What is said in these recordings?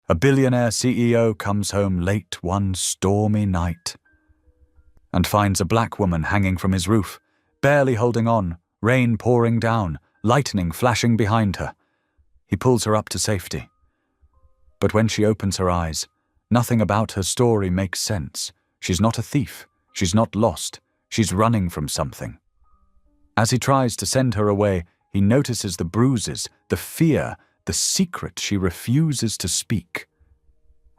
A billionaire CEO comes home late one stormy night and finds a black woman hanging from his roof, barely holding on, rain pouring down, lightning flashing behind her. He pulls her up to safety. But when she opens her eyes, nothing about her story makes sense. She's not a thief. She's not lost. She's running from something. As he tries to send her away, he notices the bruises, the fear, the secret she refuses to speak.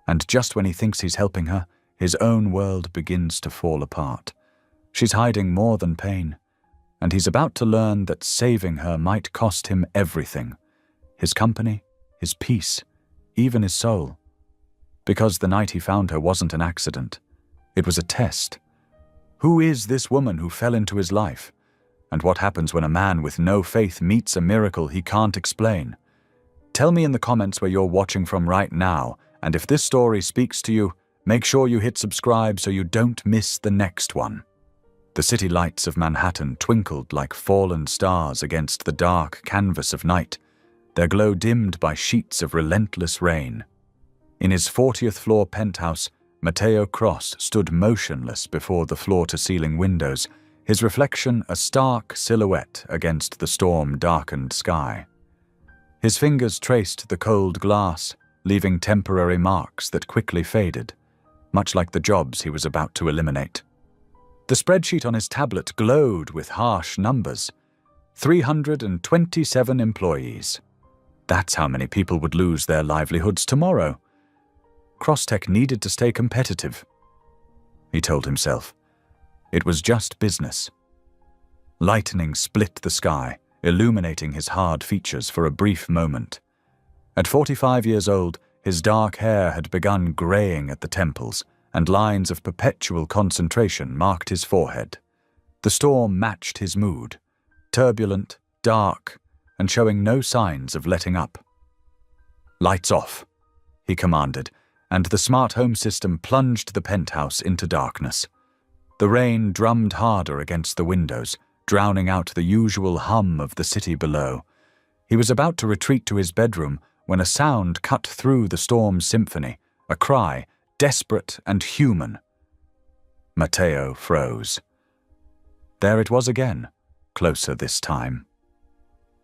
And just when he thinks he's helping her, his own world begins to fall apart. She's hiding more than pain, and he's about to learn that saving her might cost him everything: his company, his peace, even his soul. Because the night he found her wasn't an accident. It was a test. Who is this woman who fell into his life? And what happens when a man with no faith meets a miracle he can't explain? Tell me in the comments where you're watching from right now, and if this story speaks to you, make sure you hit subscribe so you don't miss the next one. The city lights of Manhattan twinkled like fallen stars against the dark canvas of night, their glow dimmed by sheets of relentless rain. In his 40th floor penthouse, Matteo Cross stood motionless before the floor-to-ceiling windows, his reflection a stark silhouette against the storm-darkened sky. His fingers traced the cold glass, leaving temporary marks that quickly faded, much like the jobs he was about to eliminate. The spreadsheet on his tablet glowed with harsh numbers. 327 employees. That's how many people would lose their livelihoods tomorrow. Crosstech needed to stay competitive. He told himself. It was just business. Lightning split the sky, illuminating his hard features for a brief moment. At 45 years old, his dark hair had begun graying at the temples, and lines of perpetual concentration marked his forehead. The storm matched his mood, turbulent, dark, and showing no signs of letting up. "Lights off," he commanded, and the smart home system plunged the penthouse into darkness. The rain drummed harder against the windows, drowning out the usual hum of the city below. He was about to retreat to his bedroom when a sound cut through the storm's symphony, a cry, desperate and human. Matteo froze. There it was again, closer this time.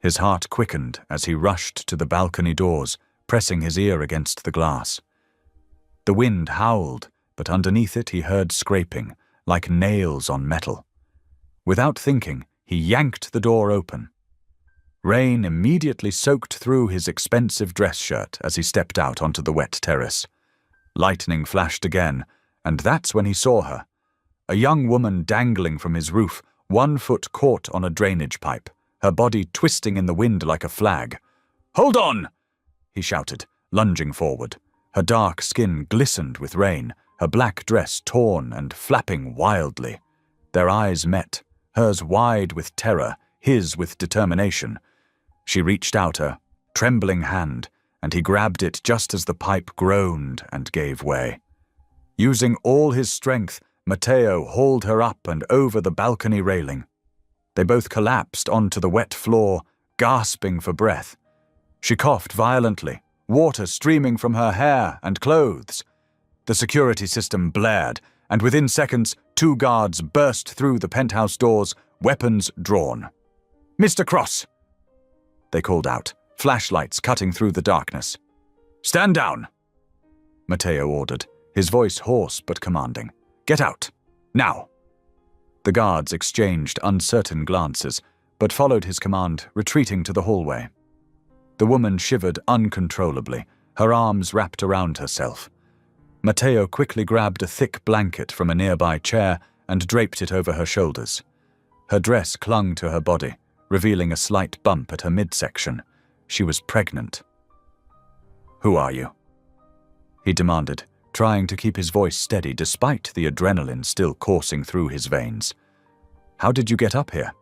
His heart quickened as he rushed to the balcony doors, pressing his ear against the glass. The wind howled, but underneath it he heard scraping, like nails on metal. Without thinking, he yanked the door open. Rain immediately soaked through his expensive dress shirt as he stepped out onto the wet terrace. Lightning flashed again, and that's when he saw her. A young woman dangling from his roof, one foot caught on a drainage pipe, her body twisting in the wind like a flag. "Hold on!" he shouted, lunging forward. Her dark skin glistened with rain, her black dress torn and flapping wildly. Their eyes met, hers wide with terror, his with determination. She reached out a trembling hand, and he grabbed it just as the pipe groaned and gave way. Using all his strength, Matteo hauled her up and over the balcony railing. They both collapsed onto the wet floor, gasping for breath. She coughed violently, water streaming from her hair and clothes. The security system blared, and within seconds, 2 guards burst through the penthouse doors, weapons drawn. "Mr. Cross!" they called out, flashlights cutting through the darkness. "Stand down!" Matteo ordered, his voice hoarse but commanding. "Get out! Now!" The guards exchanged uncertain glances, but followed his command, retreating to the hallway. The woman shivered uncontrollably, her arms wrapped around herself. Matteo quickly grabbed a thick blanket from a nearby chair and draped it over her shoulders. Her dress clung to her body, revealing a slight bump at her midsection. She was pregnant. "Who are you?" he demanded, trying to keep his voice steady despite the adrenaline still coursing through his veins. "How did you get up here?"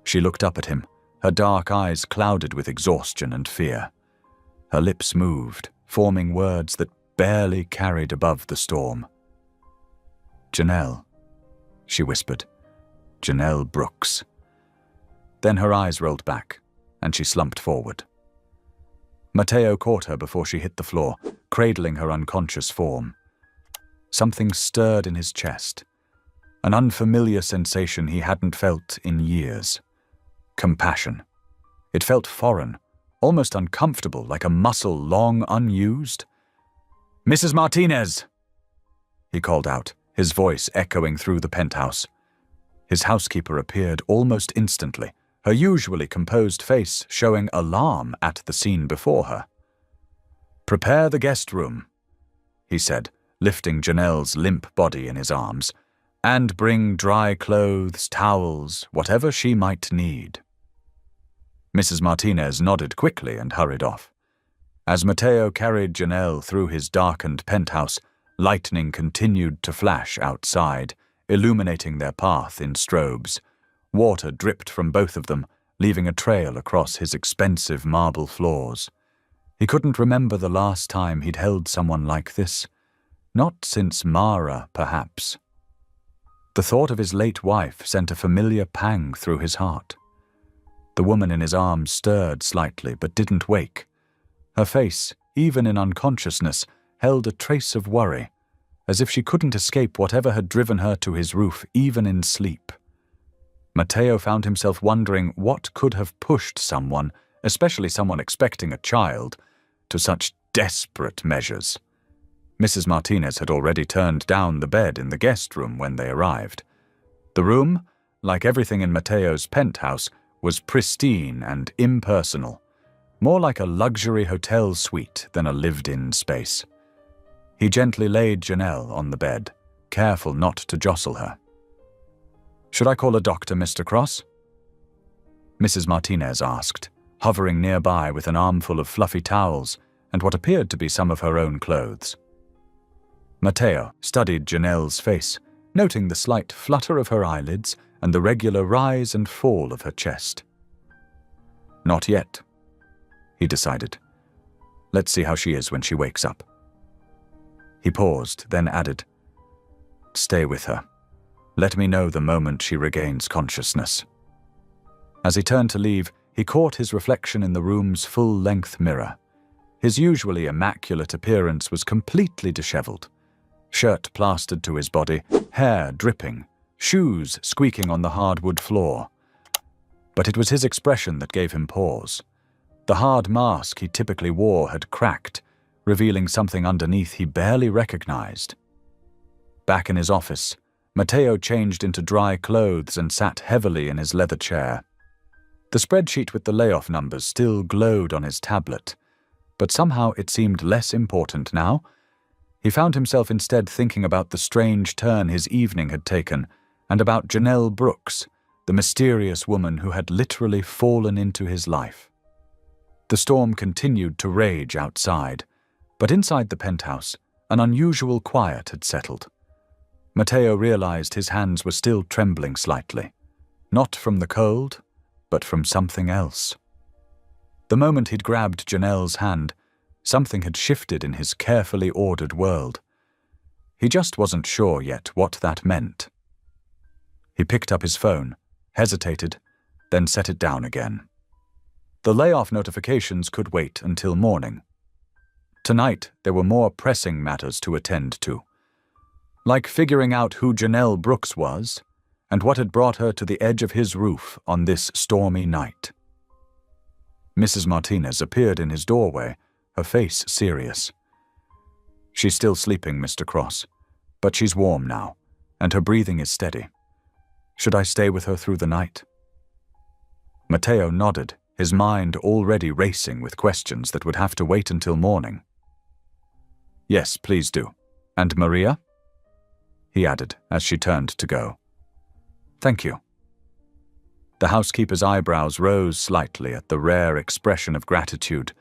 She looked up at him, her dark eyes clouded with exhaustion and fear. Her lips moved, forming words that barely carried above the storm. "Janelle," she whispered. "Janelle Brooks." Then her eyes rolled back, and she slumped forward. Matteo caught her before she hit the floor, cradling her unconscious form. Something stirred in his chest, an unfamiliar sensation he hadn't felt in years. Compassion. It felt foreign, almost uncomfortable, like a muscle long unused. "Mrs. Martinez!" he called out, his voice echoing through the penthouse. His housekeeper appeared almost instantly, her usually composed face showing alarm at the scene before her. "Prepare the guest room," he said, lifting Janelle's limp body in his arms, "and bring dry clothes, towels, whatever she might need." Mrs. Martinez nodded quickly and hurried off. As Matteo carried Janelle through his darkened penthouse, lightning continued to flash outside, illuminating their path in strobes. Water dripped from both of them, leaving a trail across his expensive marble floors. He couldn't remember the last time he'd held someone like this. Not since Mara, perhaps. The thought of his late wife sent a familiar pang through his heart. The woman in his arms stirred slightly, but didn't wake. Her face, even in unconsciousness, held a trace of worry, as if she couldn't escape whatever had driven her to his roof, even in sleep. Matteo found himself wondering what could have pushed someone, especially someone expecting a child, to such desperate measures. Mrs. Martinez had already turned down the bed in the guest room when they arrived. The room, like everything in Matteo's penthouse, was pristine and impersonal, more like a luxury hotel suite than a lived-in space. He gently laid Janelle on the bed, careful not to jostle her. "Should I call a doctor, Mr. Cross?" Mrs. Martinez asked, hovering nearby with an armful of fluffy towels and what appeared to be some of her own clothes. Matteo studied Janelle's face, noting the slight flutter of her eyelids and the regular rise and fall of her chest. "Not yet," he decided. "Let's see how she is when she wakes up." He paused, then added, "Stay with her. Let me know the moment she regains consciousness." As he turned to leave, he caught his reflection in the room's full-length mirror. His usually immaculate appearance was completely disheveled. Shirt plastered to his body, hair dripping, shoes squeaking on the hardwood floor. But it was his expression that gave him pause. The hard mask he typically wore had cracked, revealing something underneath he barely recognized. Back in his office, Matteo changed into dry clothes and sat heavily in his leather chair. The spreadsheet with the layoff numbers still glowed on his tablet, but somehow it seemed less important now. He found himself instead thinking about the strange turn his evening had taken, and about Janelle Brooks, the mysterious woman who had literally fallen into his life. The storm continued to rage outside, but inside the penthouse, an unusual quiet had settled. Matteo realized his hands were still trembling slightly, not from the cold, but from something else. The moment he'd grabbed Janelle's hand, something had shifted in his carefully ordered world. He just wasn't sure yet what that meant. He picked up his phone, hesitated, then set it down again. The layoff notifications could wait until morning. Tonight, there were more pressing matters to attend to, like figuring out who Janelle Brooks was and what had brought her to the edge of his roof on this stormy night. Mrs. Martinez appeared in his doorway, her face serious. "She's still sleeping, Mr. Cross, but she's warm now, and her breathing is steady. Should I stay with her through the night?" Matteo nodded, his mind already racing with questions that would have to wait until morning. "Yes, please do. And Maria?" he added as she turned to go. "Thank you." The housekeeper's eyebrows rose slightly at the rare expression of gratitude,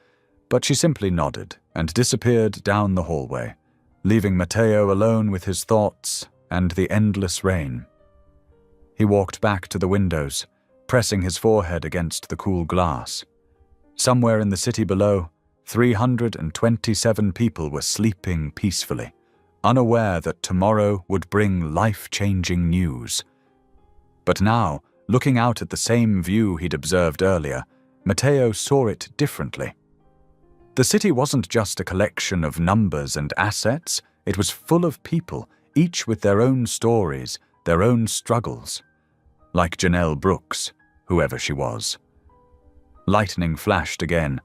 but she simply nodded and disappeared down the hallway, leaving Matteo alone with his thoughts and the endless rain. He walked back to the windows, pressing his forehead against the cool glass. Somewhere in the city below, 327 people were sleeping peacefully, unaware that tomorrow would bring life-changing news. But now, looking out at the same view he'd observed earlier, Matteo saw it differently. The city wasn't just a collection of numbers and assets, it was full of people, each with their own stories, their own struggles. Like Janelle Brooks, whoever she was. Lightning flashed again,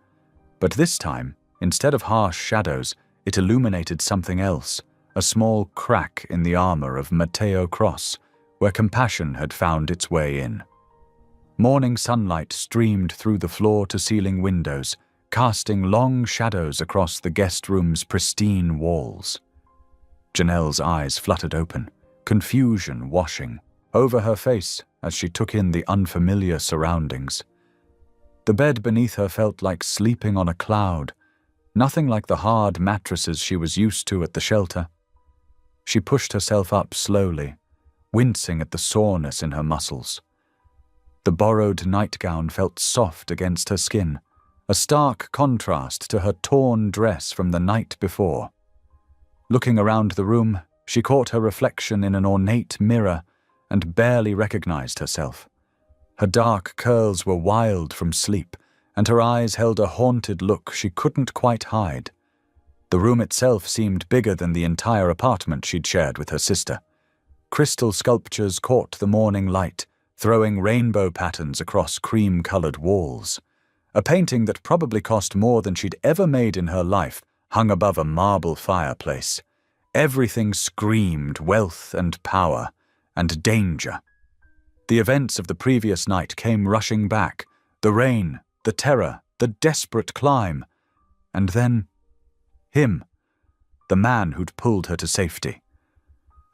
but this time, instead of harsh shadows, it illuminated something else, a small crack in the armor of Mateo Cross, where compassion had found its way in. Morning sunlight streamed through the floor-to-ceiling windows, casting long shadows across the guest room's pristine walls. Janelle's eyes fluttered open, confusion washing over her face as she took in the unfamiliar surroundings. The bed beneath her felt like sleeping on a cloud, nothing like the hard mattresses she was used to at the shelter. She pushed herself up slowly, wincing at the soreness in her muscles. The borrowed nightgown felt soft against her skin, a stark contrast to her torn dress from the night before. Looking around the room, she caught her reflection in an ornate mirror and barely recognized herself. Her dark curls were wild from sleep, and her eyes held a haunted look she couldn't quite hide. The room itself seemed bigger than the entire apartment she'd shared with her sister. Crystal sculptures caught the morning light, throwing rainbow patterns across cream-colored walls. A painting that probably cost more than she'd ever made in her life hung above a marble fireplace. Everything screamed wealth and power, and danger. The events of the previous night came rushing back, the rain, the terror, the desperate climb, and then him, the man who'd pulled her to safety.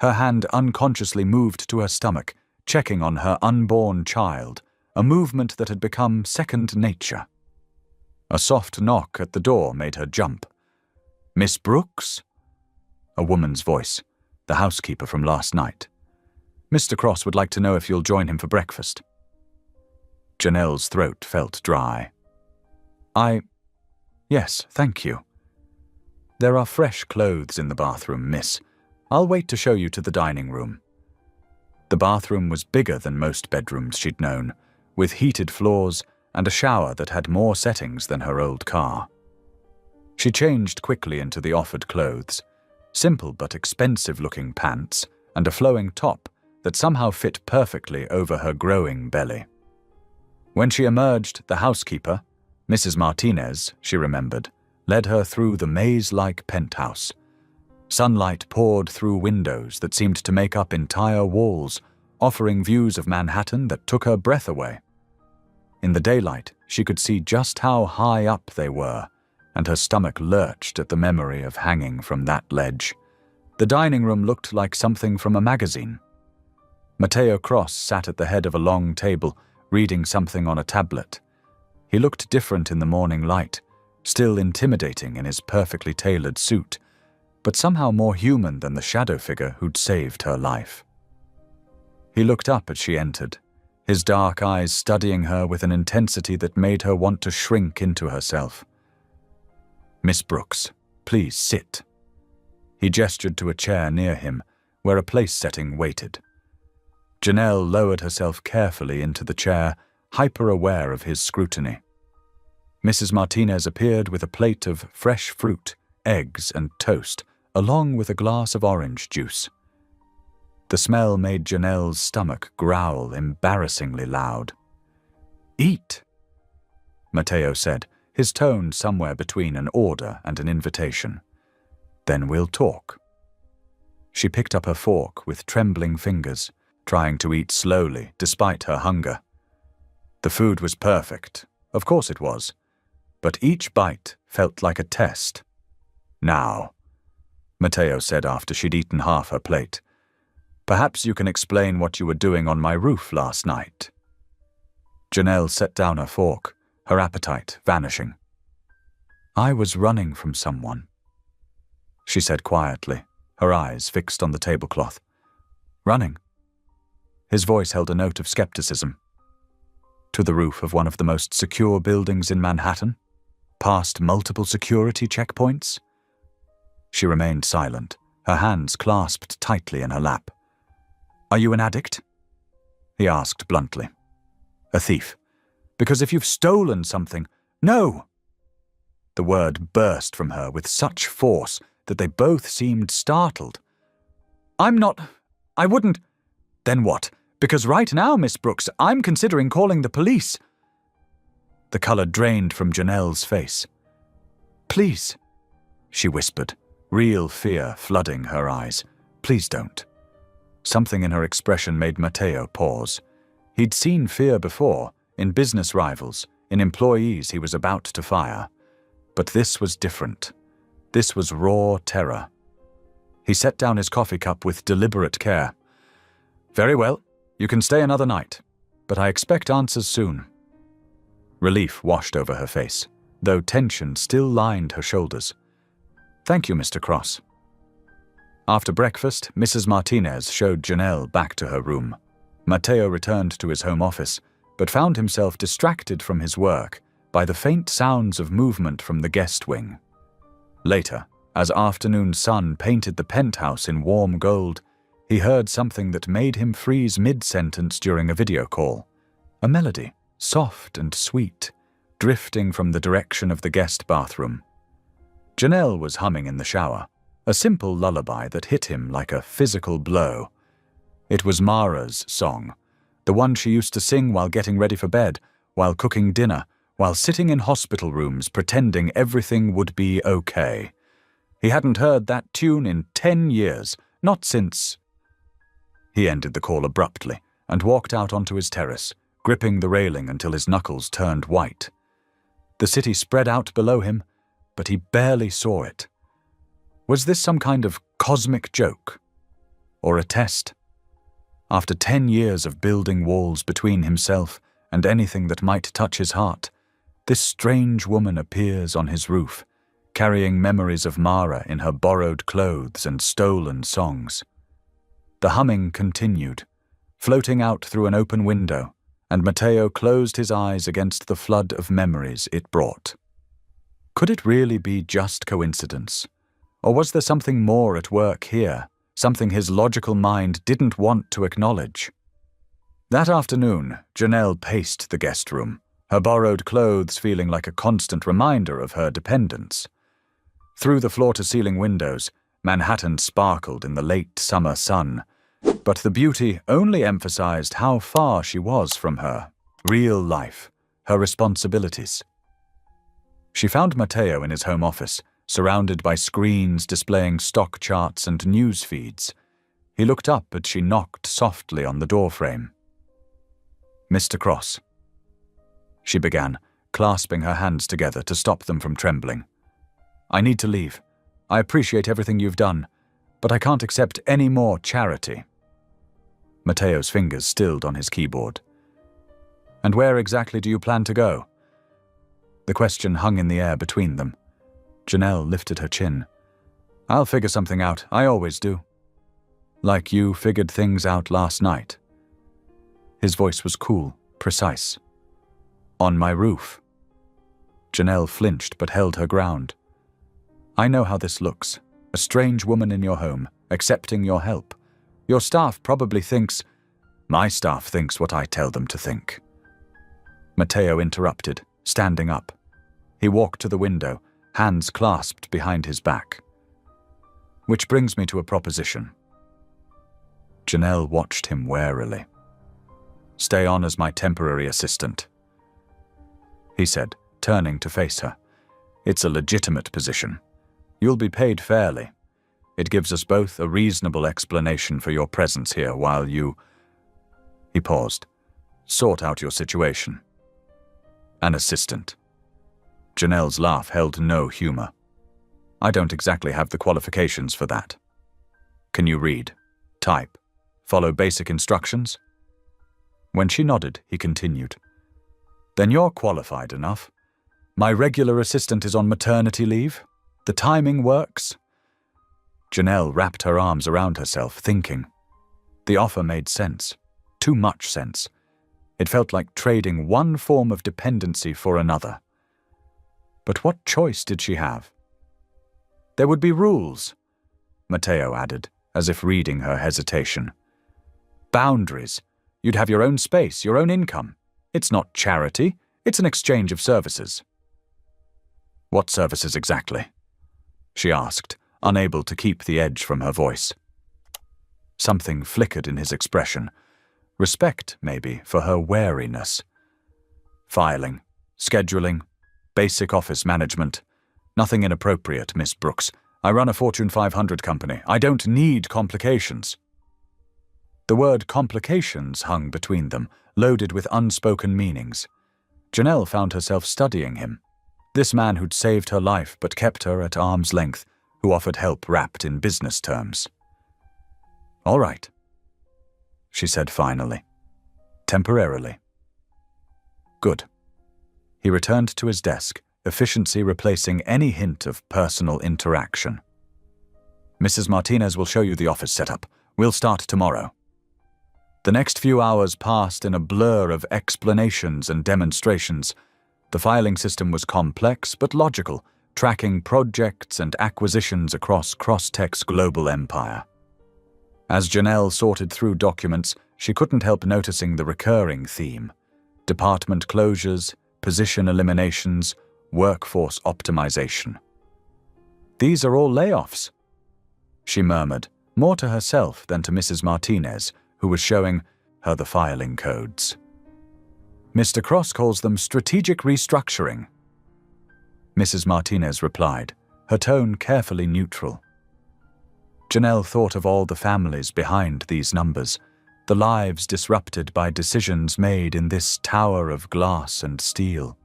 Her hand unconsciously moved to her stomach, checking on her unborn child, a movement that had become second nature. A soft knock at the door made her jump. "Miss Brooks?" A woman's voice, the housekeeper from last night. "Mr. Cross would like to know if you'll join him for breakfast." Janelle's throat felt dry. Yes, thank you." "There are fresh clothes in the bathroom, miss. I'll wait to show you to the dining room." The bathroom was bigger than most bedrooms she'd known, with heated floors and a shower that had more settings than her old car. She changed quickly into the offered clothes, simple but expensive-looking pants and a flowing top that somehow fit perfectly over her growing belly. When she emerged, the housekeeper, Mrs. Martinez, she remembered, led her through the maze-like penthouse. Sunlight poured through windows that seemed to make up entire walls, offering views of Manhattan that took her breath away. In the daylight, she could see just how high up they were, and her stomach lurched at the memory of hanging from that ledge. The dining room looked like something from a magazine. Mateo Cross sat at the head of a long table, reading something on a tablet. He looked different in the morning light, still intimidating in his perfectly tailored suit, but somehow more human than the shadow figure who'd saved her life. He looked up as she entered, his dark eyes studying her with an intensity that made her want to shrink into herself. "Miss Brooks, please sit." He gestured to a chair near him, where a place-setting waited. Janelle lowered herself carefully into the chair, hyper-aware of his scrutiny. Mrs. Martinez appeared with a plate of fresh fruit, eggs, and toast, along with a glass of orange juice. The smell made Janelle's stomach growl embarrassingly loud. "Eat," Mateo said, his tone somewhere between an order and an invitation. "Then we'll talk." She picked up her fork with trembling fingers, trying to eat slowly despite her hunger. The food was perfect, of course it was, but each bite felt like a test. "Now," Mateo said after she'd eaten half her plate, "perhaps you can explain what you were doing on my roof last night." Janelle set down her fork, her appetite vanishing. "I was running from someone," she said quietly, her eyes fixed on the tablecloth. "Running?" His voice held a note of skepticism. "To the roof of one of the most secure buildings in Manhattan? Past multiple security checkpoints?" She remained silent, her hands clasped tightly in her lap. "Are you an addict?" he asked bluntly. "A thief? Because if you've stolen something—" "No!" The word burst from her with such force that they both seemed startled. I wouldn't. Then what? Because right now, Miss Brooks, I'm considering calling the police. The colour drained from Janelle's face. Please, she whispered, real fear flooding her eyes. Please don't. Something in her expression made Matteo pause. He'd seen fear before, in business rivals, in employees he was about to fire. But this was different. This was raw terror. He set down his coffee cup with deliberate care. Very well, you can stay another night, but I expect answers soon. Relief washed over her face, though tension still lined her shoulders. Thank you, Mr. Cross. After breakfast, Mrs. Martinez showed Janelle back to her room. Matteo returned to his home office, but found himself distracted from his work by the faint sounds of movement from the guest wing. Later, as afternoon sun painted the penthouse in warm gold, he heard something that made him freeze mid-sentence during a video call. A melody, soft and sweet, drifting from the direction of the guest bathroom. Janelle was humming in the shower, a simple lullaby that hit him like a physical blow. It was Mara's song, the one she used to sing while getting ready for bed, while cooking dinner, while sitting in hospital rooms pretending everything would be okay. He hadn't heard that tune in 10 years, not since... He ended the call abruptly and walked out onto his terrace, gripping the railing until his knuckles turned white. The city spread out below him, but he barely saw it. Was this some kind of cosmic joke? Or a test? After 10 years of building walls between himself and anything that might touch his heart, this strange woman appears on his roof, carrying memories of Mara in her borrowed clothes and stolen songs. The humming continued, floating out through an open window, and Matteo closed his eyes against the flood of memories it brought. Could it really be just coincidence? Or was there something more at work here, something his logical mind didn't want to acknowledge? That afternoon, Janelle paced the guest room, her borrowed clothes feeling like a constant reminder of her dependence. Through the floor-to-ceiling windows, Manhattan sparkled in the late summer sun, but the beauty only emphasized how far she was from her real life, her responsibilities. She found Matteo in his home office, surrounded by screens displaying stock charts and news feeds. He looked up as she knocked softly on the doorframe. Mr. Cross, she began, clasping her hands together to stop them from trembling. I need to leave. I appreciate everything you've done, but I can't accept any more charity. Matteo's fingers stilled on his keyboard. And where exactly do you plan to go? The question hung in the air between them. Janelle lifted her chin. I'll figure something out, I always do. Like you figured things out last night. His voice was cool, precise. On my roof. Janelle flinched but held her ground. I know how this looks. A strange woman in your home, accepting your help. Your staff probably thinks... My staff thinks what I tell them to think. Matteo interrupted, standing up. He walked to the window, hands clasped behind his back. Which brings me to a proposition. Janelle watched him warily. Stay on as my temporary assistant, he said, turning to face her. It's a legitimate position. You'll be paid fairly. It gives us both a reasonable explanation for your presence here while you... He paused. Sort out your situation. An assistant. Janelle's laugh held no humor. I don't exactly have the qualifications for that. Can you read, type, follow basic instructions? When she nodded, he continued. Then you're qualified enough. My regular assistant is on maternity leave. The timing works. Janelle wrapped her arms around herself, thinking. The offer made sense. Too much sense. It felt like trading one form of dependency for another. But what choice did she have? There would be rules, Matteo added, as if reading her hesitation. Boundaries. You'd have your own space, your own income. It's not charity, it's an exchange of services. What services exactly? She asked, unable to keep the edge from her voice. Something flickered in his expression. Respect, maybe, for her wariness. Filing, scheduling, basic office management. Nothing inappropriate, Miss Brooks. I run a Fortune 500 company. I don't need complications. The word complications hung between them, loaded with unspoken meanings. Janelle found herself studying him. This man who'd saved her life but kept her at arm's length, who offered help wrapped in business terms. All right, she said finally. Temporarily. Good. He returned to his desk, efficiency replacing any hint of personal interaction. Mrs. Martinez will show you the office setup. We'll start tomorrow. The next few hours passed in a blur of explanations and demonstrations. The filing system was complex but logical, tracking projects and acquisitions across Crosstech's global empire. As Janelle sorted through documents, she couldn't help noticing the recurring theme: department closures, position eliminations, workforce optimization. These are all layoffs, she murmured, more to herself than to Mrs. Martinez, who was showing her the filing codes. Mr. Cross calls them strategic restructuring. Mrs. Martinez replied, her tone carefully neutral. Janelle thought of all the families behind these numbers, the lives disrupted by decisions made in this tower of glass and steel.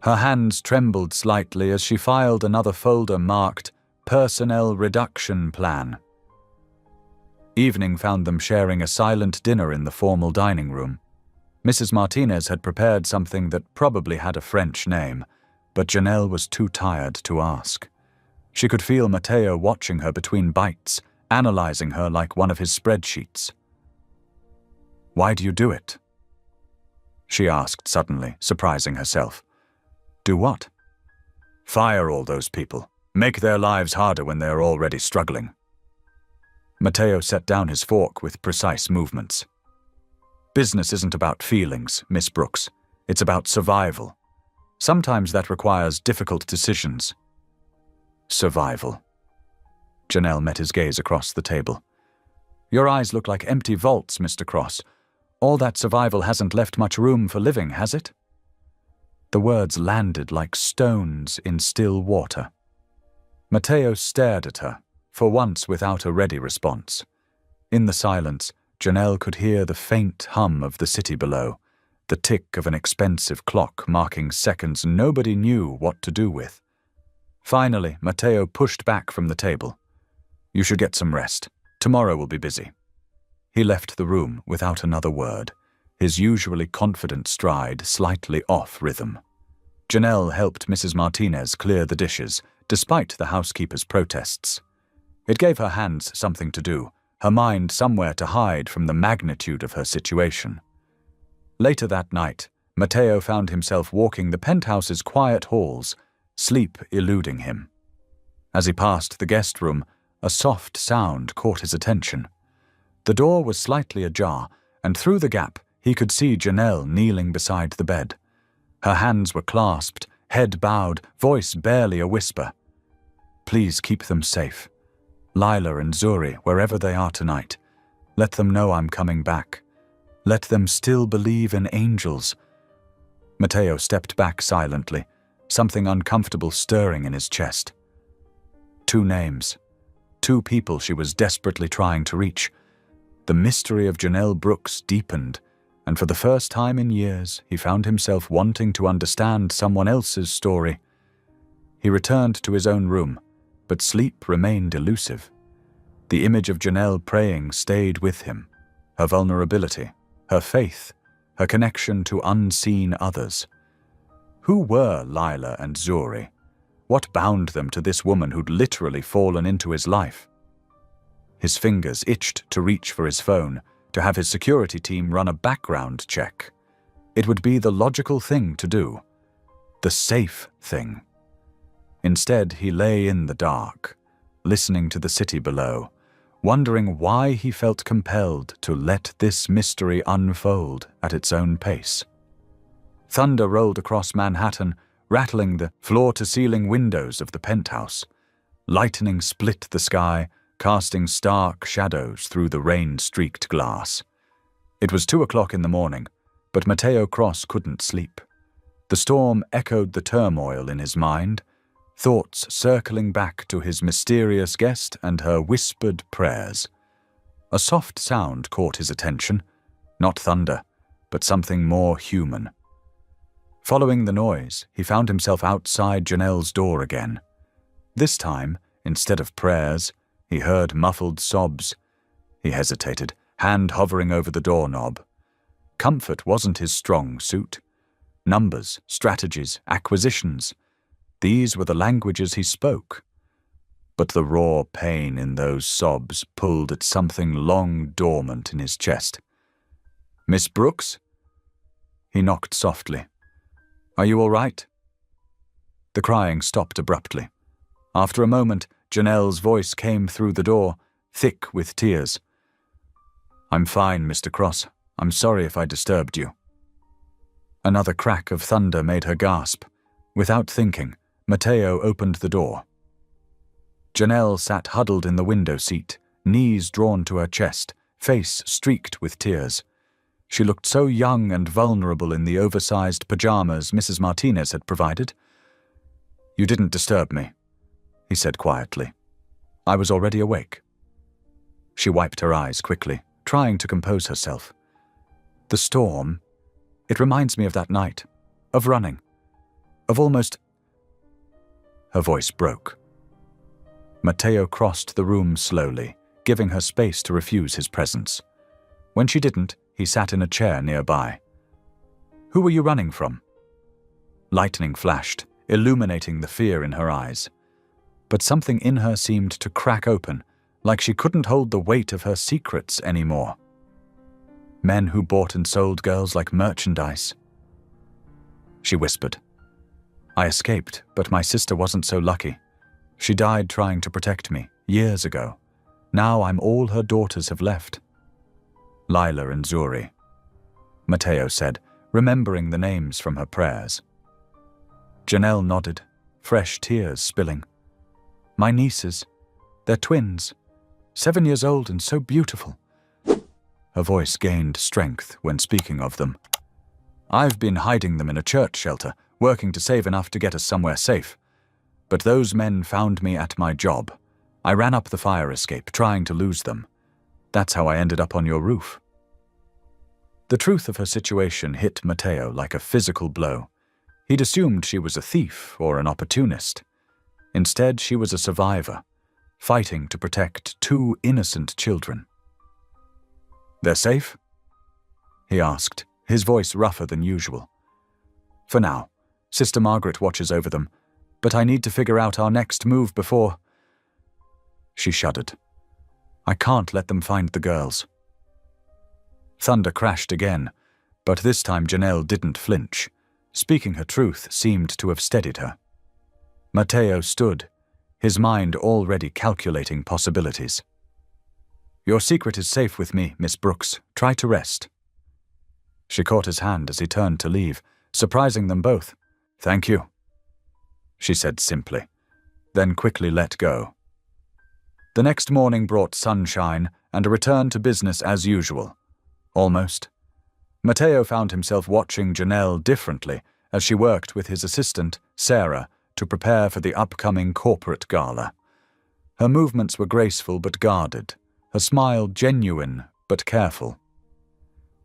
Her hands trembled slightly as she filed another folder marked Personnel Reduction Plan. Evening found them sharing a silent dinner in the formal dining room. Mrs. Martinez had prepared something that probably had a French name, but Janelle was too tired to ask. She could feel Matteo watching her between bites, analyzing her like one of his spreadsheets. Why do you do it? She asked suddenly, surprising herself. Do what? Fire all those people. Make their lives harder when they are already struggling. Matteo set down his fork with precise movements. Business isn't about feelings, Miss Brooks. It's about survival. Sometimes that requires difficult decisions. Survival. Janelle met his gaze across the table. Your eyes look like empty vaults, Mr. Cross. All that survival hasn't left much room for living, has it? The words landed like stones in still water. Matteo stared at her, for once without a ready response. In the silence, Janelle could hear the faint hum of the city below, the tick of an expensive clock marking seconds nobody knew what to do with. Finally, Matteo pushed back from the table. You should get some rest. Tomorrow will be busy. He left the room without another word, his usually confident stride slightly off rhythm. Janelle helped Mrs. Martinez clear the dishes, despite the housekeeper's protests. It gave her hands something to do, her mind somewhere to hide from the magnitude of her situation. Later that night, Matteo found himself walking the penthouse's quiet halls, sleep eluding him. As he passed the guest room, a soft sound caught his attention. The door was slightly ajar, and through the gap he could see Janelle kneeling beside the bed. Her hands were clasped, head bowed, voice barely a whisper. Please keep them safe. Lila and Zuri, wherever they are tonight. Let them know I'm coming back. Let them still believe in angels. Matteo stepped back silently, something uncomfortable stirring in his chest. 2 names. 2 people she was desperately trying to reach. The mystery of Janelle Brooks deepened, and for the first time in years, he found himself wanting to understand someone else's story. He returned to his own room, but sleep remained elusive. The image of Janelle praying stayed with him, her vulnerability, her faith, her connection to unseen others. Who were Lila and Zuri? What bound them to this woman who'd literally fallen into his life? His fingers itched to reach for his phone, to have his security team run a background check. It would be the logical thing to do. The safe thing. Instead, he lay in the dark, listening to the city below, wondering why he felt compelled to let this mystery unfold at its own pace. Thunder rolled across Manhattan, rattling the floor-to-ceiling windows of the penthouse. Lightning split the sky, casting stark shadows through the rain-streaked glass. It was 2 o'clock in the morning, but Mateo Cross couldn't sleep. The storm echoed the turmoil in his mind, thoughts circling back to his mysterious guest and her whispered prayers. A soft sound caught his attention, not thunder, but something more human. Following the noise, he found himself outside Janelle's door again. This time, instead of prayers, he heard muffled sobs. He hesitated, hand hovering over the doorknob. Comfort wasn't his strong suit. Numbers, strategies, acquisitions. These were the languages he spoke. But the raw pain in those sobs pulled at something long dormant in his chest. "Miss Brooks?" He knocked softly. "Are you all right?" The crying stopped abruptly. After a moment, Janelle's voice came through the door, thick with tears. "I'm fine, Mr. Cross. I'm sorry if I disturbed you." Another crack of thunder made her gasp. Without thinking, Mateo opened the door. Janelle sat huddled in the window seat, knees drawn to her chest, face streaked with tears. She looked so young and vulnerable in the oversized pajamas Mrs. Martinez had provided. "You didn't disturb me," he said quietly. "I was already awake." She wiped her eyes quickly, trying to compose herself. "The storm, it reminds me of that night, of running, of almost—" Her voice broke. Mateo crossed the room slowly, giving her space to refuse his presence. When she didn't, he sat in a chair nearby. "Who were you running from?" Lightning flashed, illuminating the fear in her eyes. But something in her seemed to crack open, like she couldn't hold the weight of her secrets anymore. Men who bought and sold girls like merchandise. She whispered. "I escaped, but my sister wasn't so lucky. She died trying to protect me, years ago. Now I'm all her daughters have left." "Lila and Zuri," Mateo said, remembering the names from her prayers. Janelle nodded, fresh tears spilling. "My nieces. They're twins. 7 years old and so beautiful." Her voice gained strength when speaking of them. "I've been hiding them in a church shelter, working to save enough to get us somewhere safe. But those men found me at my job. I ran up the fire escape, trying to lose them. That's how I ended up on your roof." The truth of her situation hit Mateo like a physical blow. He'd assumed she was a thief or an opportunist. Instead, she was a survivor, fighting to protect 2 innocent children. "They're safe?" he asked, his voice rougher than usual. "For now. Sister Margaret watches over them, but I need to figure out our next move before—" She shuddered. "I can't let them find the girls." Thunder crashed again, but this time Janelle didn't flinch. Speaking her truth seemed to have steadied her. Mateo stood, his mind already calculating possibilities. "Your secret is safe with me, Miss Brooks. Try to rest." She caught his hand as he turned to leave, surprising them both. "Thank you," she said simply, then quickly let go. The next morning brought sunshine and a return to business as usual. Almost. Mateo found himself watching Janelle differently as she worked with his assistant, Sarah, to prepare for the upcoming corporate gala. Her movements were graceful but guarded, her smile genuine but careful.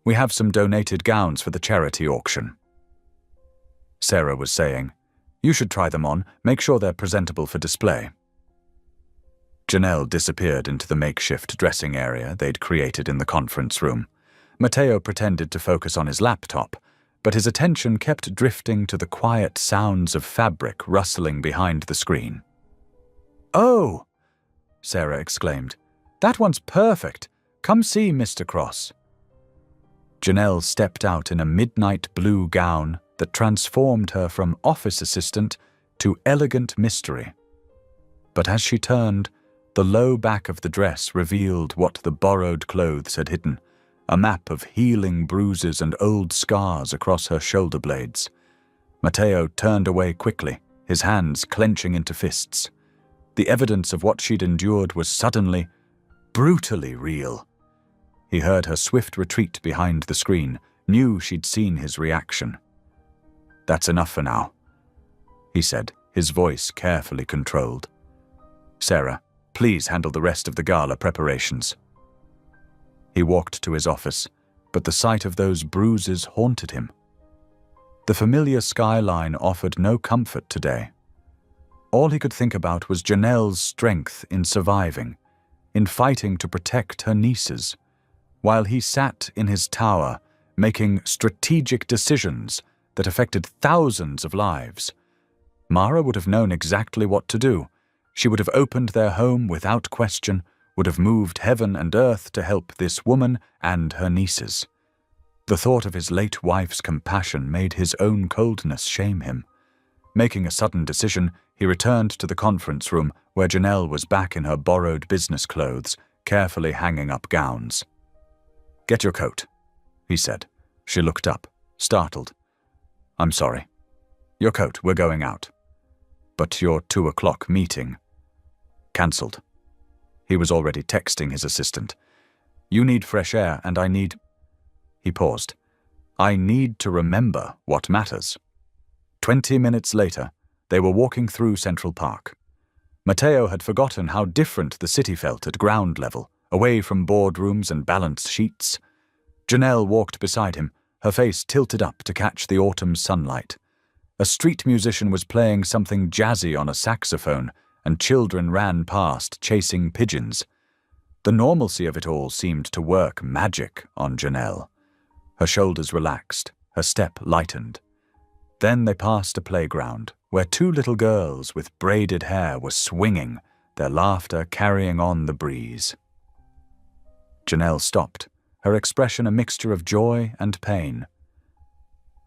"We have some donated gowns for the charity auction," Sarah was saying. "You should try them on, make sure they're presentable for display." Janelle disappeared into the makeshift dressing area they'd created in the conference room. Mateo pretended to focus on his laptop, but his attention kept drifting to the quiet sounds of fabric rustling behind the screen. "Oh!" Sarah exclaimed. "That one's perfect. Come see, Mr. Cross." Janelle stepped out in a midnight blue gown that transformed her from office assistant to elegant mystery. But as she turned, the low back of the dress revealed what the borrowed clothes had hidden, a map of healing bruises and old scars across her shoulder blades. Matteo turned away quickly, his hands clenching into fists. The evidence of what she'd endured was suddenly, brutally real. He heard her swift retreat behind the screen, knew she'd seen his reaction. "That's enough for now," he said, his voice carefully controlled. "Sarah, please handle the rest of the gala preparations." He walked to his office, but the sight of those bruises haunted him. The familiar skyline offered no comfort today. All he could think about was Janelle's strength in surviving, in fighting to protect her nieces, while he sat in his tower making strategic decisions that affected thousands of lives. Mara would have known exactly what to do. She would have opened their home without question, would have moved heaven and earth to help this woman and her nieces. The thought of his late wife's compassion made his own coldness shame him. Making a sudden decision, he returned to the conference room where Janelle was back in her borrowed business clothes, carefully hanging up gowns. "Get your coat," he said. She looked up, startled. "I'm sorry. Your coat, we're going out. But your 2 o'clock meeting." "Cancelled." He was already texting his assistant. "You need fresh air, and I need—" He paused. "I need to remember what matters." 20 minutes later, they were walking through Central Park. Matteo had forgotten how different the city felt at ground level, away from boardrooms and balance sheets. Janelle walked beside him, her face tilted up to catch the autumn sunlight. A street musician was playing something jazzy on a saxophone, and children ran past, chasing pigeons. The normalcy of it all seemed to work magic on Janelle. Her shoulders relaxed, her step lightened. Then they passed a playground, where 2 little girls with braided hair were swinging, their laughter carrying on the breeze. Janelle stopped, her expression a mixture of joy and pain.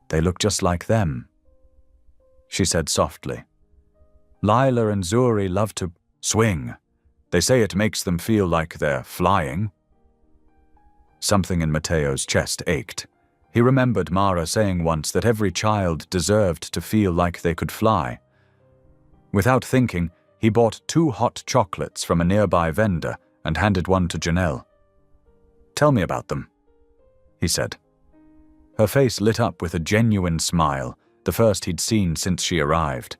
"They look just like them," she said softly. "Lila and Zuri love to swing. They say it makes them feel like they're flying." Something in Matteo's chest ached. He remembered Mara saying once that every child deserved to feel like they could fly. Without thinking, he bought 2 hot chocolates from a nearby vendor and handed one to Janelle. "Tell me about them," he said. Her face lit up with a genuine smile, the first he'd seen since she arrived.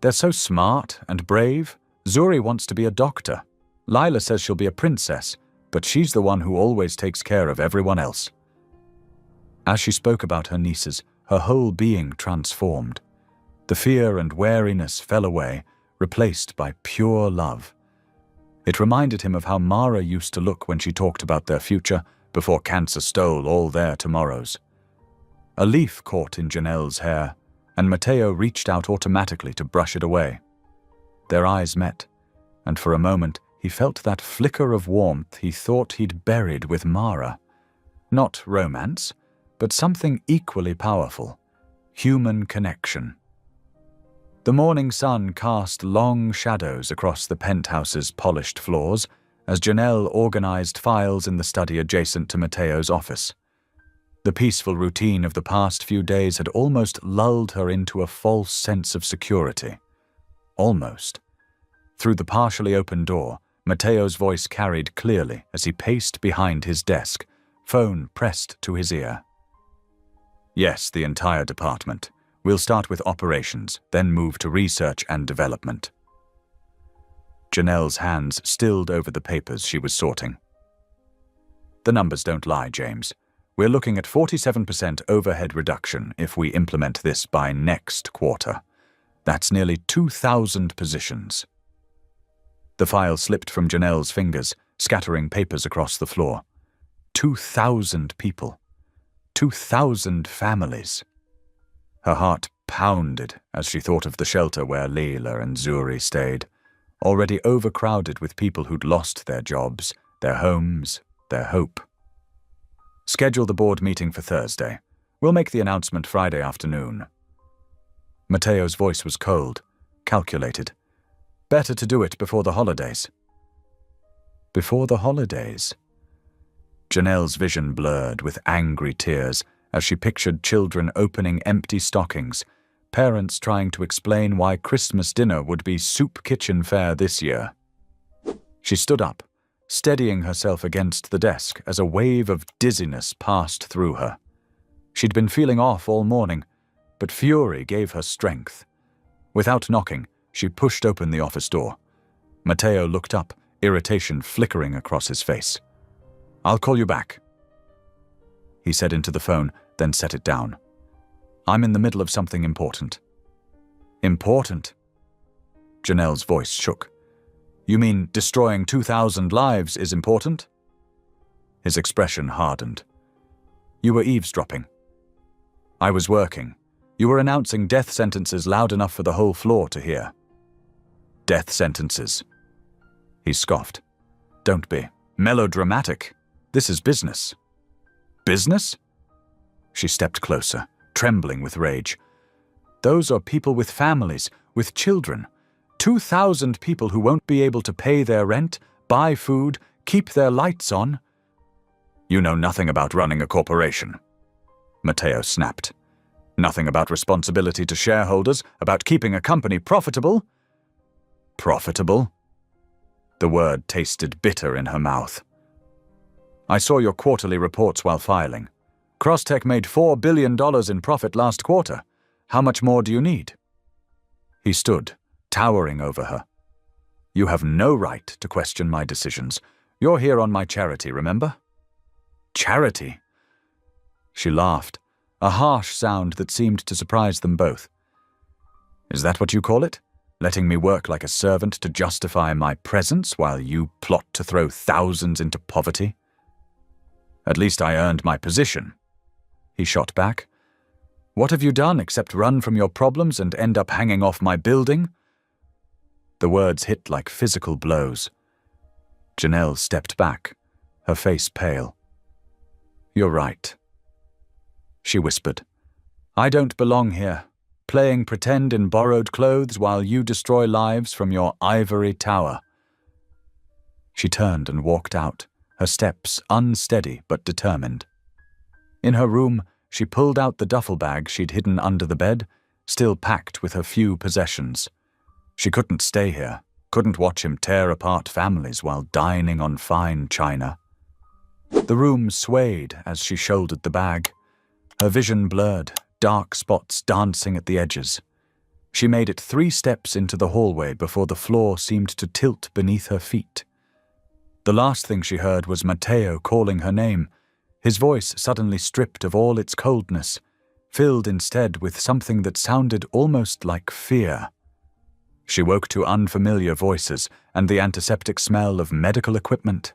"They're so smart and brave. Zuri wants to be a doctor. Lila says she'll be a princess, but she's the one who always takes care of everyone else." As she spoke about her nieces, her whole being transformed. The fear and wariness fell away, replaced by pure love. It reminded him of how Mara used to look when she talked about their future before cancer stole all their tomorrows. A leaf caught in Janelle's hair, and Matteo reached out automatically to brush it away. Their eyes met, and for a moment he felt that flicker of warmth he thought he'd buried with Mara. Not romance, but something equally powerful: human connection. The morning sun cast long shadows across the penthouse's polished floors as Janelle organized files in the study adjacent to Matteo's office. The peaceful routine of the past few days had almost lulled her into a false sense of security. Almost. Through the partially open door, Matteo's voice carried clearly as he paced behind his desk, phone pressed to his ear. "Yes, the entire department. We'll start with operations, then move to research and development." Janelle's hands stilled over the papers she was sorting. "The numbers don't lie, James. We're looking at 47% overhead reduction if we implement this by next quarter. That's nearly 2,000 positions." The file slipped from Janelle's fingers, scattering papers across the floor. 2,000 people. 2,000 families. Her heart pounded as she thought of the shelter where Leila and Zuri stayed, already overcrowded with people who'd lost their jobs, their homes, their hope. "Schedule the board meeting for Thursday. We'll make the announcement Friday afternoon." Matteo's voice was cold, calculated. "Better to do it before the holidays." Before the holidays? Janelle's vision blurred with angry tears as she pictured children opening empty stockings, parents trying to explain why Christmas dinner would be soup kitchen fare this year. She stood up, steadying herself against the desk as a wave of dizziness passed through her. She'd been feeling off all morning, but fury gave her strength. Without knocking, she pushed open the office door. Matteo looked up, irritation flickering across his face. "I'll call you back," he said into the phone, then set it down. "I'm in the middle of something important." "Important?" Janelle's voice shook. "You mean destroying 2,000 lives is important?" His expression hardened. "You were eavesdropping." "I was working. You were announcing death sentences loud enough for the whole floor to hear." "Death sentences?" He scoffed. "Don't be melodramatic. This is business." "Business?" She stepped closer, trembling with rage. "Those are people with families, with children. 2,000 people who won't be able to pay their rent, buy food, keep their lights on." "You know nothing about running a corporation," Matteo snapped. "Nothing about responsibility to shareholders, about keeping a company profitable." "Profitable?" The word tasted bitter in her mouth. "I saw your quarterly reports while filing. Crosstech made $4 billion in profit last quarter. How much more do you need?" He stood, towering over her. "You have no right to question my decisions. You're here on my charity, remember?" "Charity?" She laughed, a harsh sound that seemed to surprise them both. "Is that what you call it? Letting me work like a servant to justify my presence while you plot to throw thousands into poverty?" "At least I earned my position," he shot back. "What have you done except run from your problems and end up hanging off my building?" The words hit like physical blows. Janelle stepped back, her face pale. "You're right," she whispered. "I don't belong here, playing pretend in borrowed clothes while you destroy lives from your ivory tower." She turned and walked out, her steps unsteady but determined. In her room, she pulled out the duffel bag she'd hidden under the bed, still packed with her few possessions. She couldn't stay here, couldn't watch him tear apart families while dining on fine china. The room swayed as she shouldered the bag, her vision blurred, dark spots dancing at the edges. She made it 3 steps into the hallway before the floor seemed to tilt beneath her feet. The last thing she heard was Matteo calling her name, his voice suddenly stripped of all its coldness, filled instead with something that sounded almost like fear. She woke to unfamiliar voices and the antiseptic smell of medical equipment.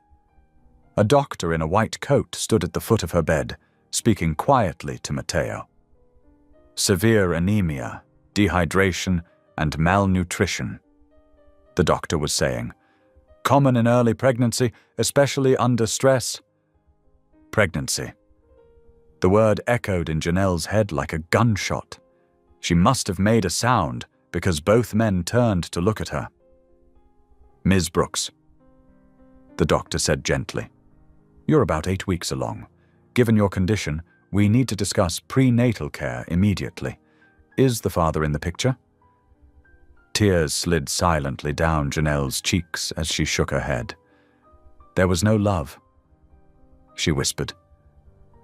A doctor in a white coat stood at the foot of her bed, speaking quietly to Matteo. "Severe anemia, dehydration, and malnutrition," the doctor was saying. "Common in early pregnancy, especially under stress." Pregnancy. The word echoed in Janelle's head like a gunshot. She must have made a sound, because both men turned to look at her. "Ms. Brooks," the doctor said gently, "you're about 8 weeks along. Given your condition, we need to discuss prenatal care immediately. Is the father in the picture?" Tears slid silently down Janelle's cheeks as she shook her head. "There was no love," she whispered.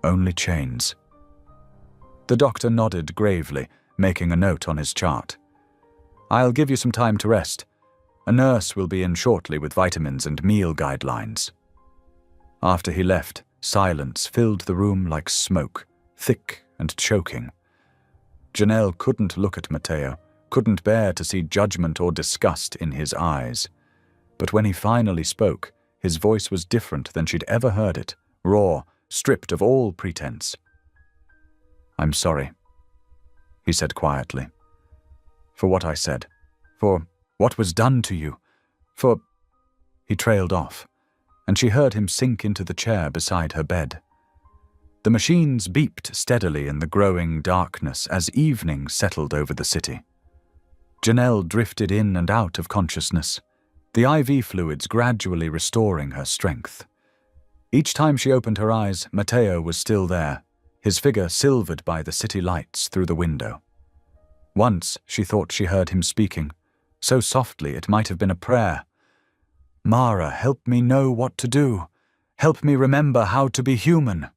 "Only chains." The doctor nodded gravely, making a note on his chart. "I'll give you some time to rest. A nurse will be in shortly with vitamins and meal guidelines." After he left, silence filled the room like smoke, thick and choking. Janelle couldn't look at Matteo, couldn't bear to see judgment or disgust in his eyes. But when he finally spoke, his voice was different than she'd ever heard it, raw, stripped of all pretense. "I'm sorry," he said quietly. "For what I said. For what was done to you. For—" He trailed off, and she heard him sink into the chair beside her bed. The machines beeped steadily in the growing darkness as evening settled over the city. Janelle drifted in and out of consciousness, the IV fluids gradually restoring her strength. Each time she opened her eyes, Matteo was still there, his figure silvered by the city lights through the window. Once she thought she heard him speaking, so softly it might have been a prayer. "Mara, help me know what to do. Help me remember how to be human."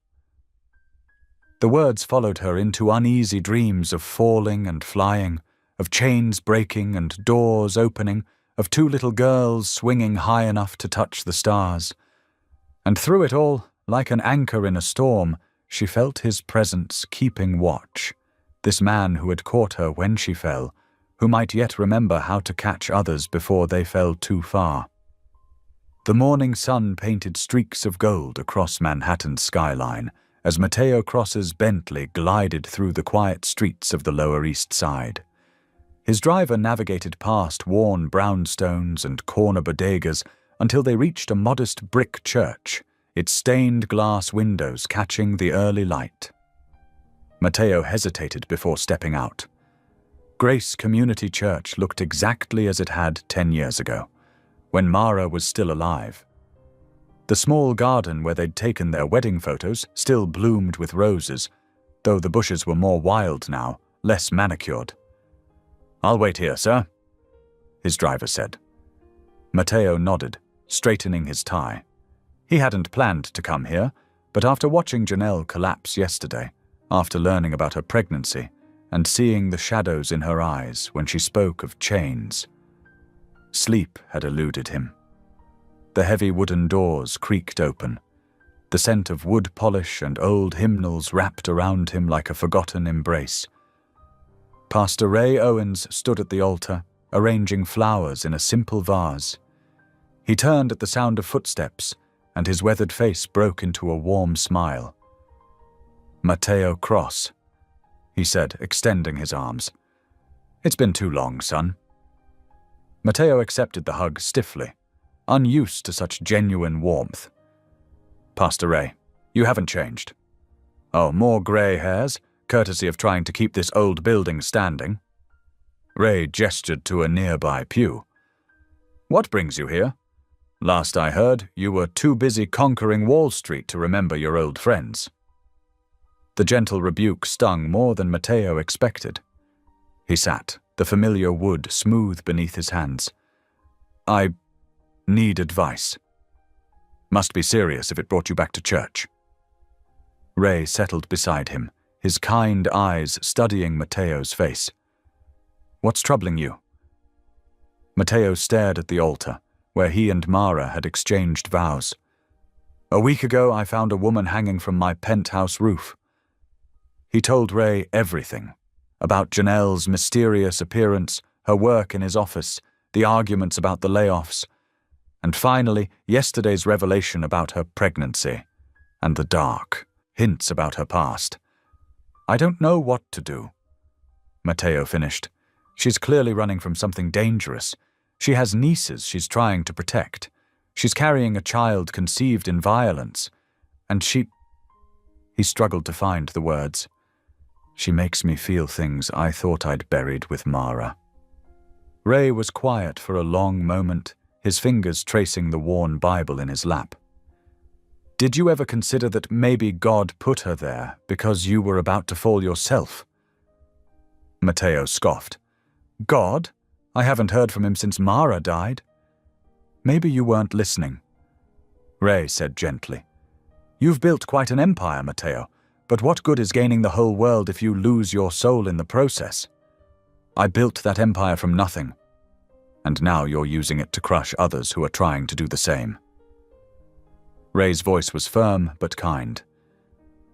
The words followed her into uneasy dreams of falling and flying, of chains breaking and doors opening, of two little girls swinging high enough to touch the stars. And through it all, like an anchor in a storm, she felt his presence keeping watch, this man who had caught her when she fell, who might yet remember how to catch others before they fell too far. The morning sun painted streaks of gold across Manhattan's skyline as Mateo Cross's Bentley glided through the quiet streets of the Lower East Side. His driver navigated past worn brownstones and corner bodegas until they reached a modest brick church, its stained glass windows catching the early light. Mateo hesitated before stepping out. Grace Community Church looked exactly as it had 10 years ago, when Mara was still alive. The small garden where they'd taken their wedding photos still bloomed with roses, though the bushes were more wild now, less manicured. "I'll wait here, sir," his driver said. Mateo nodded, straightening his tie. He hadn't planned to come here, but after watching Janelle collapse yesterday, after learning about her pregnancy, and seeing the shadows in her eyes when she spoke of chains, sleep had eluded him. The heavy wooden doors creaked open. The scent of wood polish and old hymnals wrapped around him like a forgotten embrace. Pastor Ray Owens stood at the altar, arranging flowers in a simple vase. He turned at the sound of footsteps, and his weathered face broke into a warm smile. "Mateo Cross," he said, extending his arms. "It's been too long, son." Mateo accepted the hug stiffly, unused to such genuine warmth. "Pastor Ray, you haven't changed." "Oh, more grey hairs, courtesy of trying to keep this old building standing." Ray gestured to a nearby pew. "What brings you here? Last I heard, you were too busy conquering Wall Street to remember your old friends." The gentle rebuke stung more than Mateo expected. He sat, the familiar wood smooth beneath his hands. "I need advice. Must be serious if it brought you back to church." Ray settled beside him, his kind eyes studying Mateo's face. "What's troubling you?" Mateo stared at the altar, where he and Mara had exchanged vows. "A week ago, I found a woman hanging from my penthouse roof." He told Ray everything, about Janelle's mysterious appearance, her work in his office, the arguments about the layoffs, and finally, yesterday's revelation about her pregnancy, and the dark, hints about her past. "I don't know what to do," Mateo finished. "She's clearly running from something dangerous. She has nieces she's trying to protect. She's carrying a child conceived in violence. And she—" He struggled to find the words. "She makes me feel things I thought I'd buried with Mara." Ray was quiet for a long moment, his fingers tracing the worn Bible in his lap. "Did you ever consider that maybe God put her there because you were about to fall yourself?" Mateo scoffed. "God? I haven't heard from him since Mara died." "Maybe you weren't listening," Ray said gently. "You've built quite an empire, Mateo, but what good is gaining the whole world if you lose your soul in the process? I built that empire from nothing, and now you're using it to crush others who are trying to do the same." Ray's voice was firm but kind.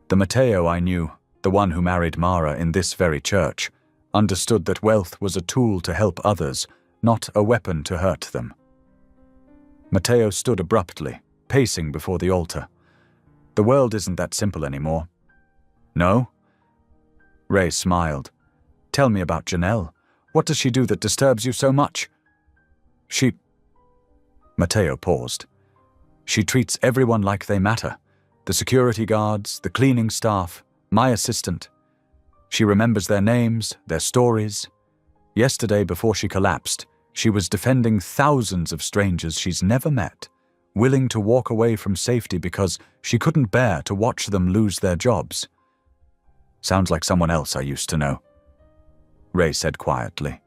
"The Mateo I knew, the one who married Mara in this very church, understood that wealth was a tool to help others, not a weapon to hurt them." Mateo stood abruptly, pacing before the altar. "The world isn't that simple anymore." "No?" Ray smiled. "Tell me about Janelle. What does she do that disturbs you so much?" "She—" Mateo paused. "She treats everyone like they matter. The security guards, the cleaning staff, my assistant. She remembers their names, their stories. Yesterday, before she collapsed, she was defending thousands of strangers she's never met, willing to walk away from safety because she couldn't bear to watch them lose their jobs. Sounds like someone else I used to know, Ray said quietly.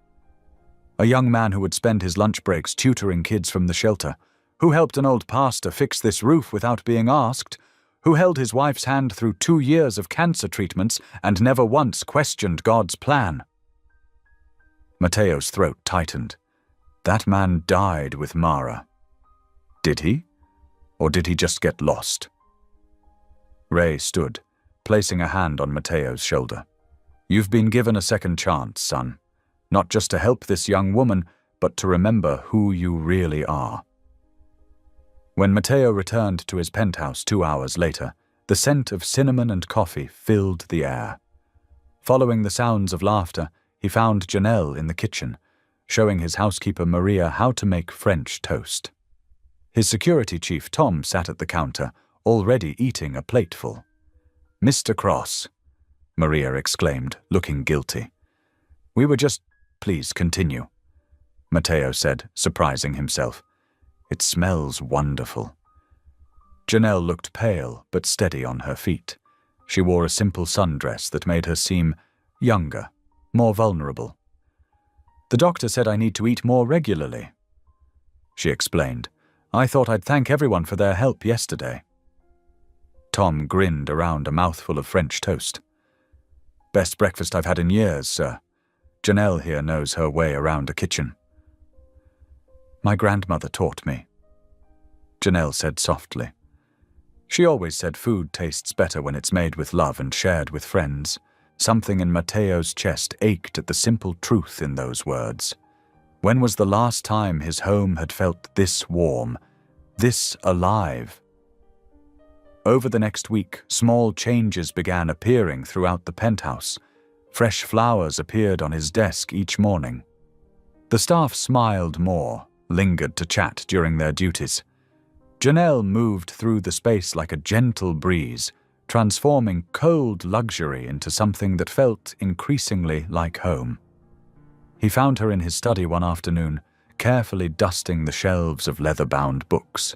A young man who would spend his lunch breaks tutoring kids from the shelter, who helped an old pastor fix this roof without being asked, who held his wife's hand through 2 years of cancer treatments and never once questioned God's plan. Mateo's throat tightened. That man died with Mara. Did he? Or did he just get lost? Ray stood, placing a hand on Mateo's shoulder. You've been given a second chance, son. Not just to help this young woman, but to remember who you really are. When Mateo returned to his penthouse 2 hours later, the scent of cinnamon and coffee filled the air. Following the sounds of laughter, he found Janelle in the kitchen, showing his housekeeper Maria how to make French toast. His security chief Tom sat at the counter, already eating a plateful. "Mr. Cross," Maria exclaimed, looking guilty. "We were just—" "Please continue," Mateo said, surprising himself. "It smells wonderful." Janelle looked pale but steady on her feet. She wore a simple sundress that made her seem younger, more vulnerable. "The doctor said I need to eat more regularly," she explained. "I thought I'd thank everyone for their help yesterday." Tom grinned around a mouthful of French toast. "Best breakfast I've had in years, sir. Janelle here knows her way around a kitchen." "My grandmother taught me," Janelle said softly. She always said food tastes better when it's made with love and shared with friends. Something in Mateo's chest ached at the simple truth in those words. When was the last time his home had felt this warm, this alive? Over the next week, small changes began appearing throughout the penthouse. Fresh flowers appeared on his desk each morning. The staff smiled more, lingered to chat during their duties. Janelle moved through the space like a gentle breeze, transforming cold luxury into something that felt increasingly like home. He found her in his study one afternoon, carefully dusting the shelves of leather-bound books.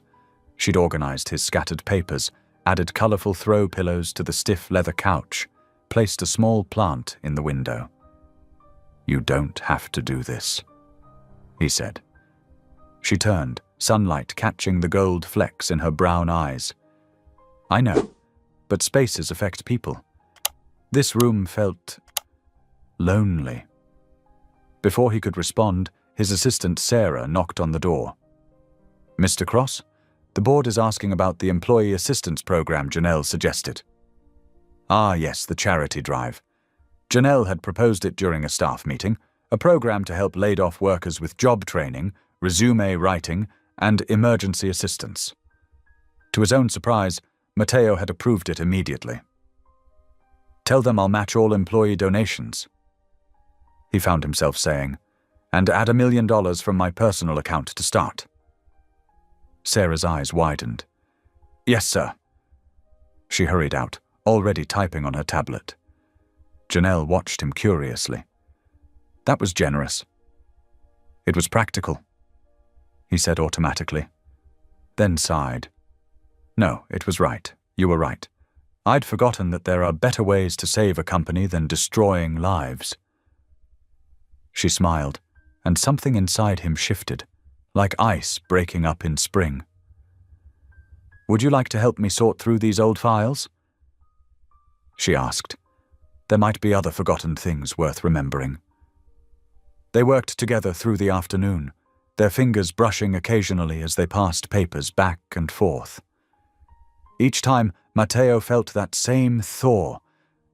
She'd organized his scattered papers, added colorful throw pillows to the stiff leather couch, placed a small plant in the window. "You don't have to do this," he said. She turned, sunlight catching the gold flecks in her brown eyes. "I know, but spaces affect people. This room felt lonely." Before he could respond, his assistant Sarah knocked on the door. "Mr. Cross, the board is asking about the employee assistance program Janelle suggested." "Ah, yes, the charity drive. Janelle had proposed it during a staff meeting, a program to help laid-off workers with job training, resume writing, and emergency assistance." To his own surprise, Mateo had approved it immediately. "Tell them I'll match all employee donations," he found himself saying, "and add $1 million from my personal account to start." Sarah's eyes widened. "Yes, sir." She hurried out, already typing on her tablet. Janelle watched him curiously. That was generous. It was practical, he said automatically, then sighed. "No, it was right. You were right. I'd forgotten that there are better ways to save a company than destroying lives." She smiled, and something inside him shifted, like ice breaking up in spring. "Would you like to help me sort through these old files?" she asked. There might be other forgotten things worth remembering. They worked together through the afternoon, their fingers brushing occasionally as they passed papers back and forth. Each time, Mateo felt that same thaw,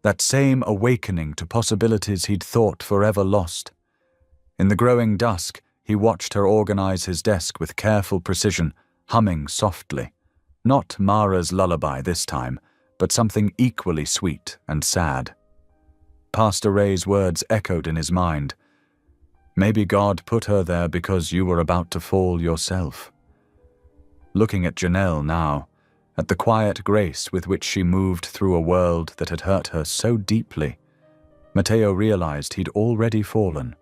that same awakening to possibilities he'd thought forever lost. In the growing dusk, he watched her organize his desk with careful precision, humming softly. Not Mara's lullaby this time, but something equally sweet and sad. Pastor Ray's words echoed in his mind. "Maybe God put her there because you were about to fall yourself." Looking at Janelle now, at the quiet grace with which she moved through a world that had hurt her so deeply, Mateo realized he'd already fallen.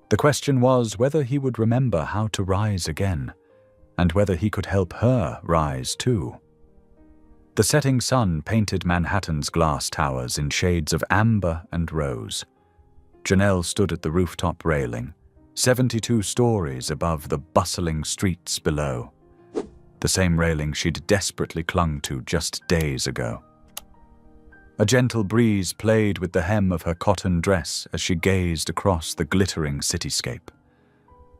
The question was whether he would remember how to rise again, and whether he could help her rise too. The setting sun painted Manhattan's glass towers in shades of amber and rose. Janelle stood at the rooftop railing, 72 stories above the bustling streets below. The same railing she'd desperately clung to just days ago. A gentle breeze played with the hem of her cotton dress as she gazed across the glittering cityscape.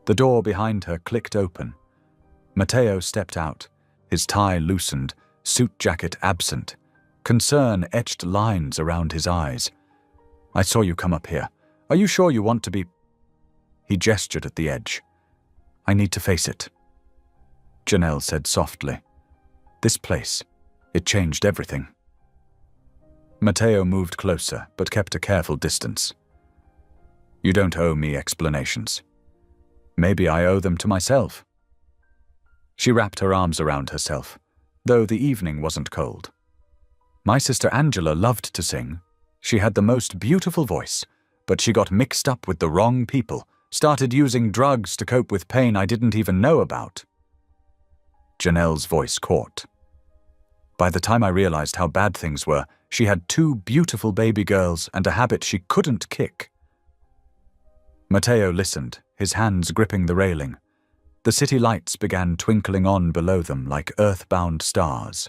The door behind her clicked open. Matteo stepped out, his tie loosened, suit jacket absent. Concern etched lines around his eyes. "I saw you come up here. Are you sure you want to be—" He gestured at the edge. "I need to face it." Janelle said softly. "This place, it changed everything." Matteo moved closer, but kept a careful distance. "You don't owe me explanations. Maybe I owe them to myself." She wrapped her arms around herself, though the evening wasn't cold. "My sister Angela loved to sing. She had the most beautiful voice, but she got mixed up with the wrong people, started using drugs to cope with pain I didn't even know about." Janelle's voice caught. "By the time I realized how bad things were, she had 2 beautiful baby girls and a habit she couldn't kick." Matteo listened, his hands gripping the railing. The city lights began twinkling on below them like earthbound stars.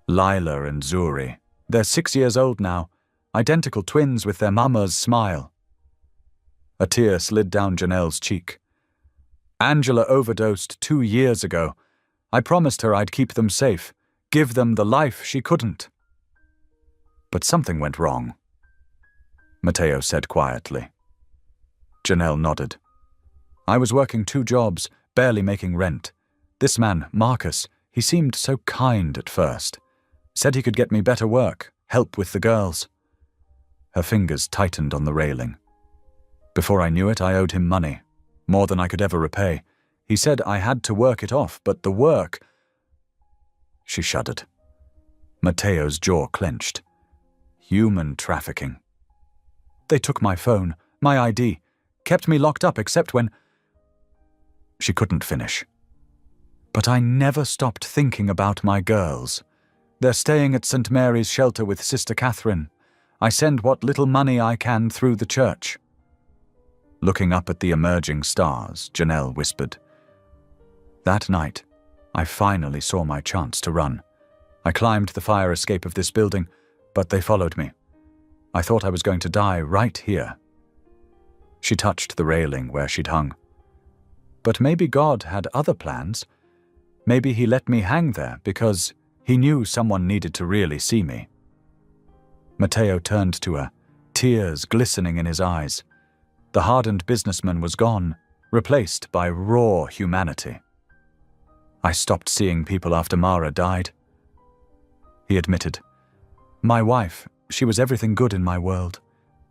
Lila and Zuri, they're 6 years old now, identical twins with their mama's smile. A tear slid down Janelle's cheek. "Angela overdosed 2 years ago. I promised her I'd keep them safe, give them the life she couldn't." "But something went wrong," Matteo said quietly. Janelle nodded. "I was working 2 jobs, barely making rent. This man, Marcus, he seemed so kind at first. Said he could get me better work, help with the girls." Her fingers tightened on the railing. "Before I knew it, I owed him money, more than I could ever repay. He said I had to work it off, but the work—" She shuddered. Matteo's jaw clenched. "Human trafficking. They took my phone, my ID, kept me locked up except when—" She couldn't finish. "But I never stopped thinking about my girls. They're staying at St. Mary's shelter with Sister Catherine. I send what little money I can through the church." Looking up at the emerging stars, Janelle whispered, "That night, I finally saw my chance to run. I climbed the fire escape of this building, but they followed me. I thought I was going to die right here." She touched the railing where she'd hung. "But maybe God had other plans. Maybe he let me hang there because he knew someone needed to really see me." Matteo turned to her, tears glistening in his eyes. The hardened businessman was gone, replaced by raw humanity. "I stopped seeing people after Mara died," he admitted. "My wife, she was everything good in my world.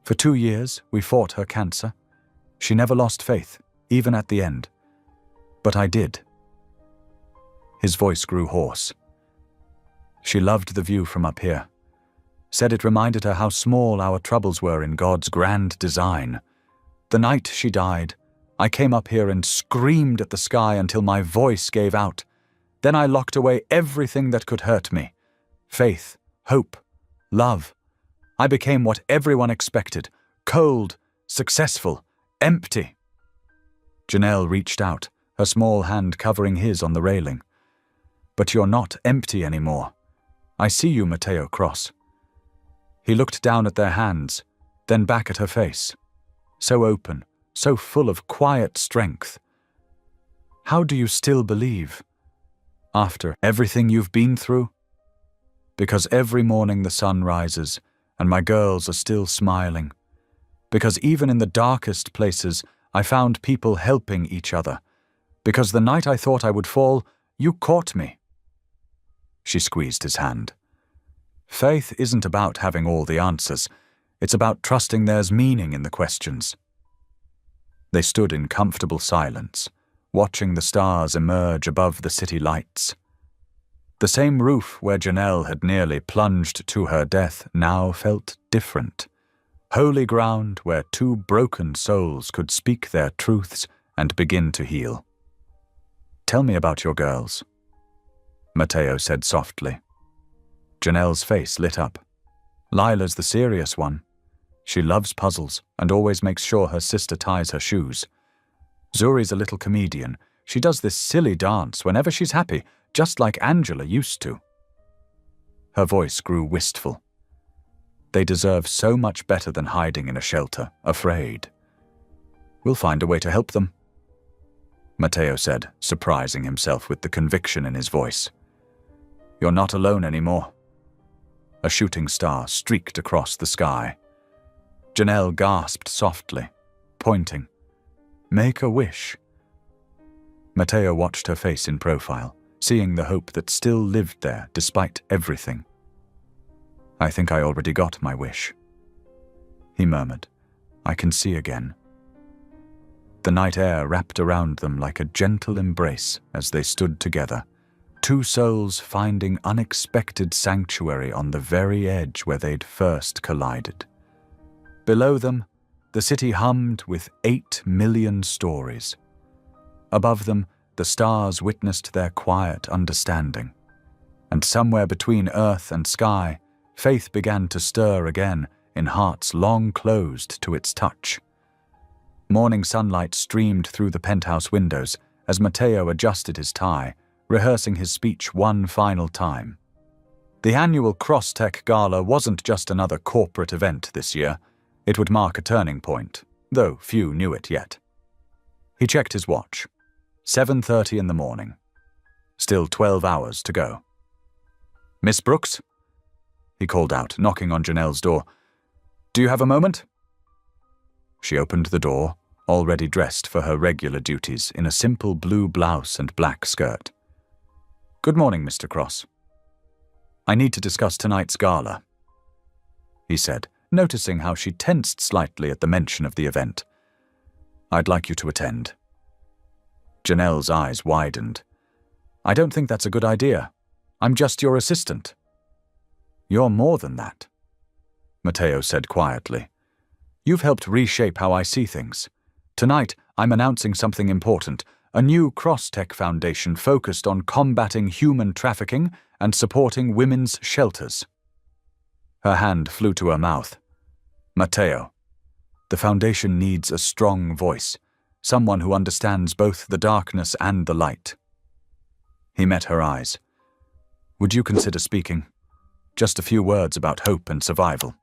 For 2 years, we fought her cancer. She never lost faith, even at the end. But I did." His voice grew hoarse. "She loved the view from up here. Said it reminded her how small our troubles were in God's grand design. The night she died, I came up here and screamed at the sky until my voice gave out. Then I locked away everything that could hurt me. Faith, hope, love. I became what everyone expected. Cold, successful, empty." Janelle reached out, her small hand covering his on the railing. "But you're not empty anymore. I see you, Matteo Cross." He looked down at their hands, then back at her face. So open, so full of quiet strength. "How do you still believe? After everything you've been through?" "Because every morning the sun rises, and my girls are still smiling. Because even in the darkest places, I found people helping each other. Because the night I thought I would fall, you caught me." She squeezed his hand. "Faith isn't about having all the answers. It's about trusting there's meaning in the questions." They stood in comfortable silence, watching the stars emerge above the city lights. The same roof where Janelle had nearly plunged to her death now felt different. Holy ground where 2 broken souls could speak their truths and begin to heal. "Tell me about your girls." Matteo said softly. Janelle's face lit up. Lila's the serious one. She loves puzzles and always makes sure her sister ties her shoes. Zuri's a little comedian. She does this silly dance whenever she's happy, just like Angela used to. Her voice grew wistful. They deserve so much better than hiding in a shelter, afraid. We'll find a way to help them, Matteo said, surprising himself with the conviction in his voice. You're not alone anymore. A shooting star streaked across the sky. Janelle gasped softly, pointing. Make a wish. Matteo watched her face in profile, seeing the hope that still lived there despite everything. I think I already got my wish. He murmured, I can see again. The night air wrapped around them like a gentle embrace as they stood together, two souls finding unexpected sanctuary on the very edge where they'd first collided. Below them, the city hummed with 8 million stories. Above them, the stars witnessed their quiet understanding. And somewhere between earth and sky, faith began to stir again in hearts long closed to its touch. Morning sunlight streamed through the penthouse windows as Matteo adjusted his tie, rehearsing his speech one final time. The annual Crosstech Gala wasn't just another corporate event this year. It would mark a turning point, though few knew it yet. He checked his watch. 7:30 in the morning. Still 12 hours to go. Miss Brooks? He called out, knocking on Janelle's door. Do you have a moment? She opened the door, already dressed for her regular duties in a simple blue blouse and black skirt. Good morning, Mr. Cross. I need to discuss tonight's gala, he said, noticing how she tensed slightly at the mention of the event. I'd like you to attend. Janelle's eyes widened. I don't think that's a good idea. I'm just your assistant. You're more than that, Matteo said quietly. You've helped reshape how I see things. Tonight, I'm announcing something important, a new Crosstech Foundation focused on combating human trafficking and supporting women's shelters. Her hand flew to her mouth. Matteo, the foundation needs a strong voice, someone who understands both the darkness and the light. He met her eyes. Would you consider speaking? Just a few words about hope and survival.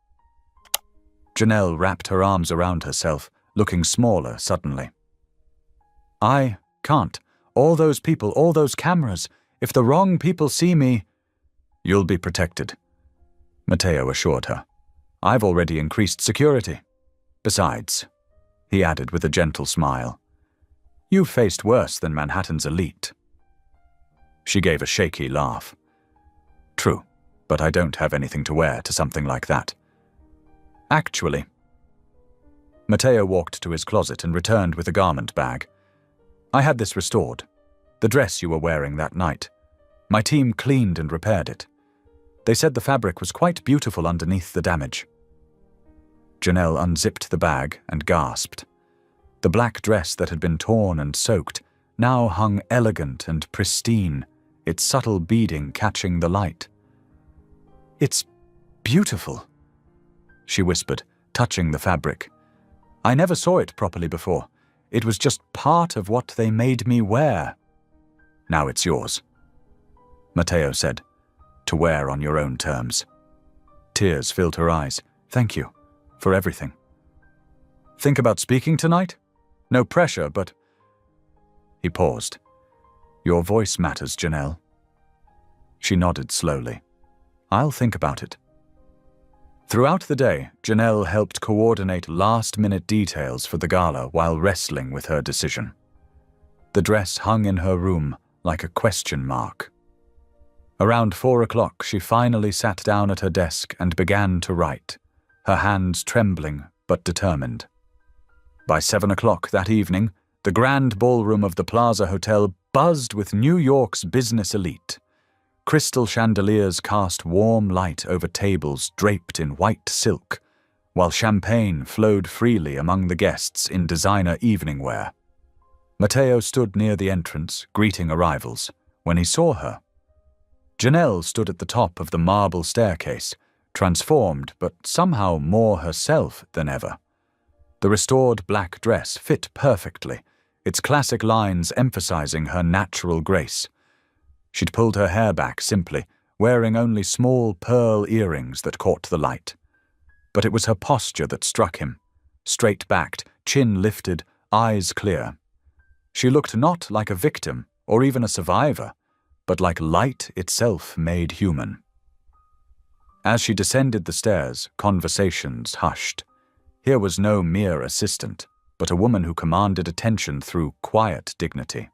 Janelle wrapped her arms around herself, looking smaller suddenly. I can't. All those people, all those cameras. If the wrong people see me... You'll be protected, Matteo assured her. I've already increased security. Besides, he added with a gentle smile, you've faced worse than Manhattan's elite. She gave a shaky laugh. True, but I don't have anything to wear to something like that. Actually, Matteo walked to his closet and returned with a garment bag. I had this restored, the dress you were wearing that night. My team cleaned and repaired it. They said the fabric was quite beautiful underneath the damage. Janelle unzipped the bag and gasped. The black dress that had been torn and soaked now hung elegant and pristine, its subtle beading catching the light. It's beautiful, she whispered, touching the fabric. I never saw it properly before. It was just part of what they made me wear. Now it's yours, Matteo said, to wear on your own terms. Tears filled her eyes. Thank you, for everything. Think about speaking tonight? No pressure, but... He paused. Your voice matters, Janelle. She nodded slowly. I'll think about it. Throughout the day, Janelle helped coordinate last-minute details for the gala while wrestling with her decision. The dress hung in her room like a question mark. Around 4 o'clock, she finally sat down at her desk and began to write, her hands trembling but determined. By 7 o'clock that evening, the grand ballroom of the Plaza Hotel buzzed with New York's business elite. Crystal chandeliers cast warm light over tables draped in white silk, while champagne flowed freely among the guests in designer evening wear. Matteo stood near the entrance, greeting arrivals, when he saw her. Janelle stood at the top of the marble staircase, transformed but somehow more herself than ever. The restored black dress fit perfectly, its classic lines emphasizing her natural grace. She'd pulled her hair back simply, wearing only small pearl earrings that caught the light. But it was her posture that struck him, straight-backed, chin lifted, eyes clear. She looked not like a victim or even a survivor, but like light itself made human. As she descended the stairs, conversations hushed. Here was no mere assistant, but a woman who commanded attention through quiet dignity.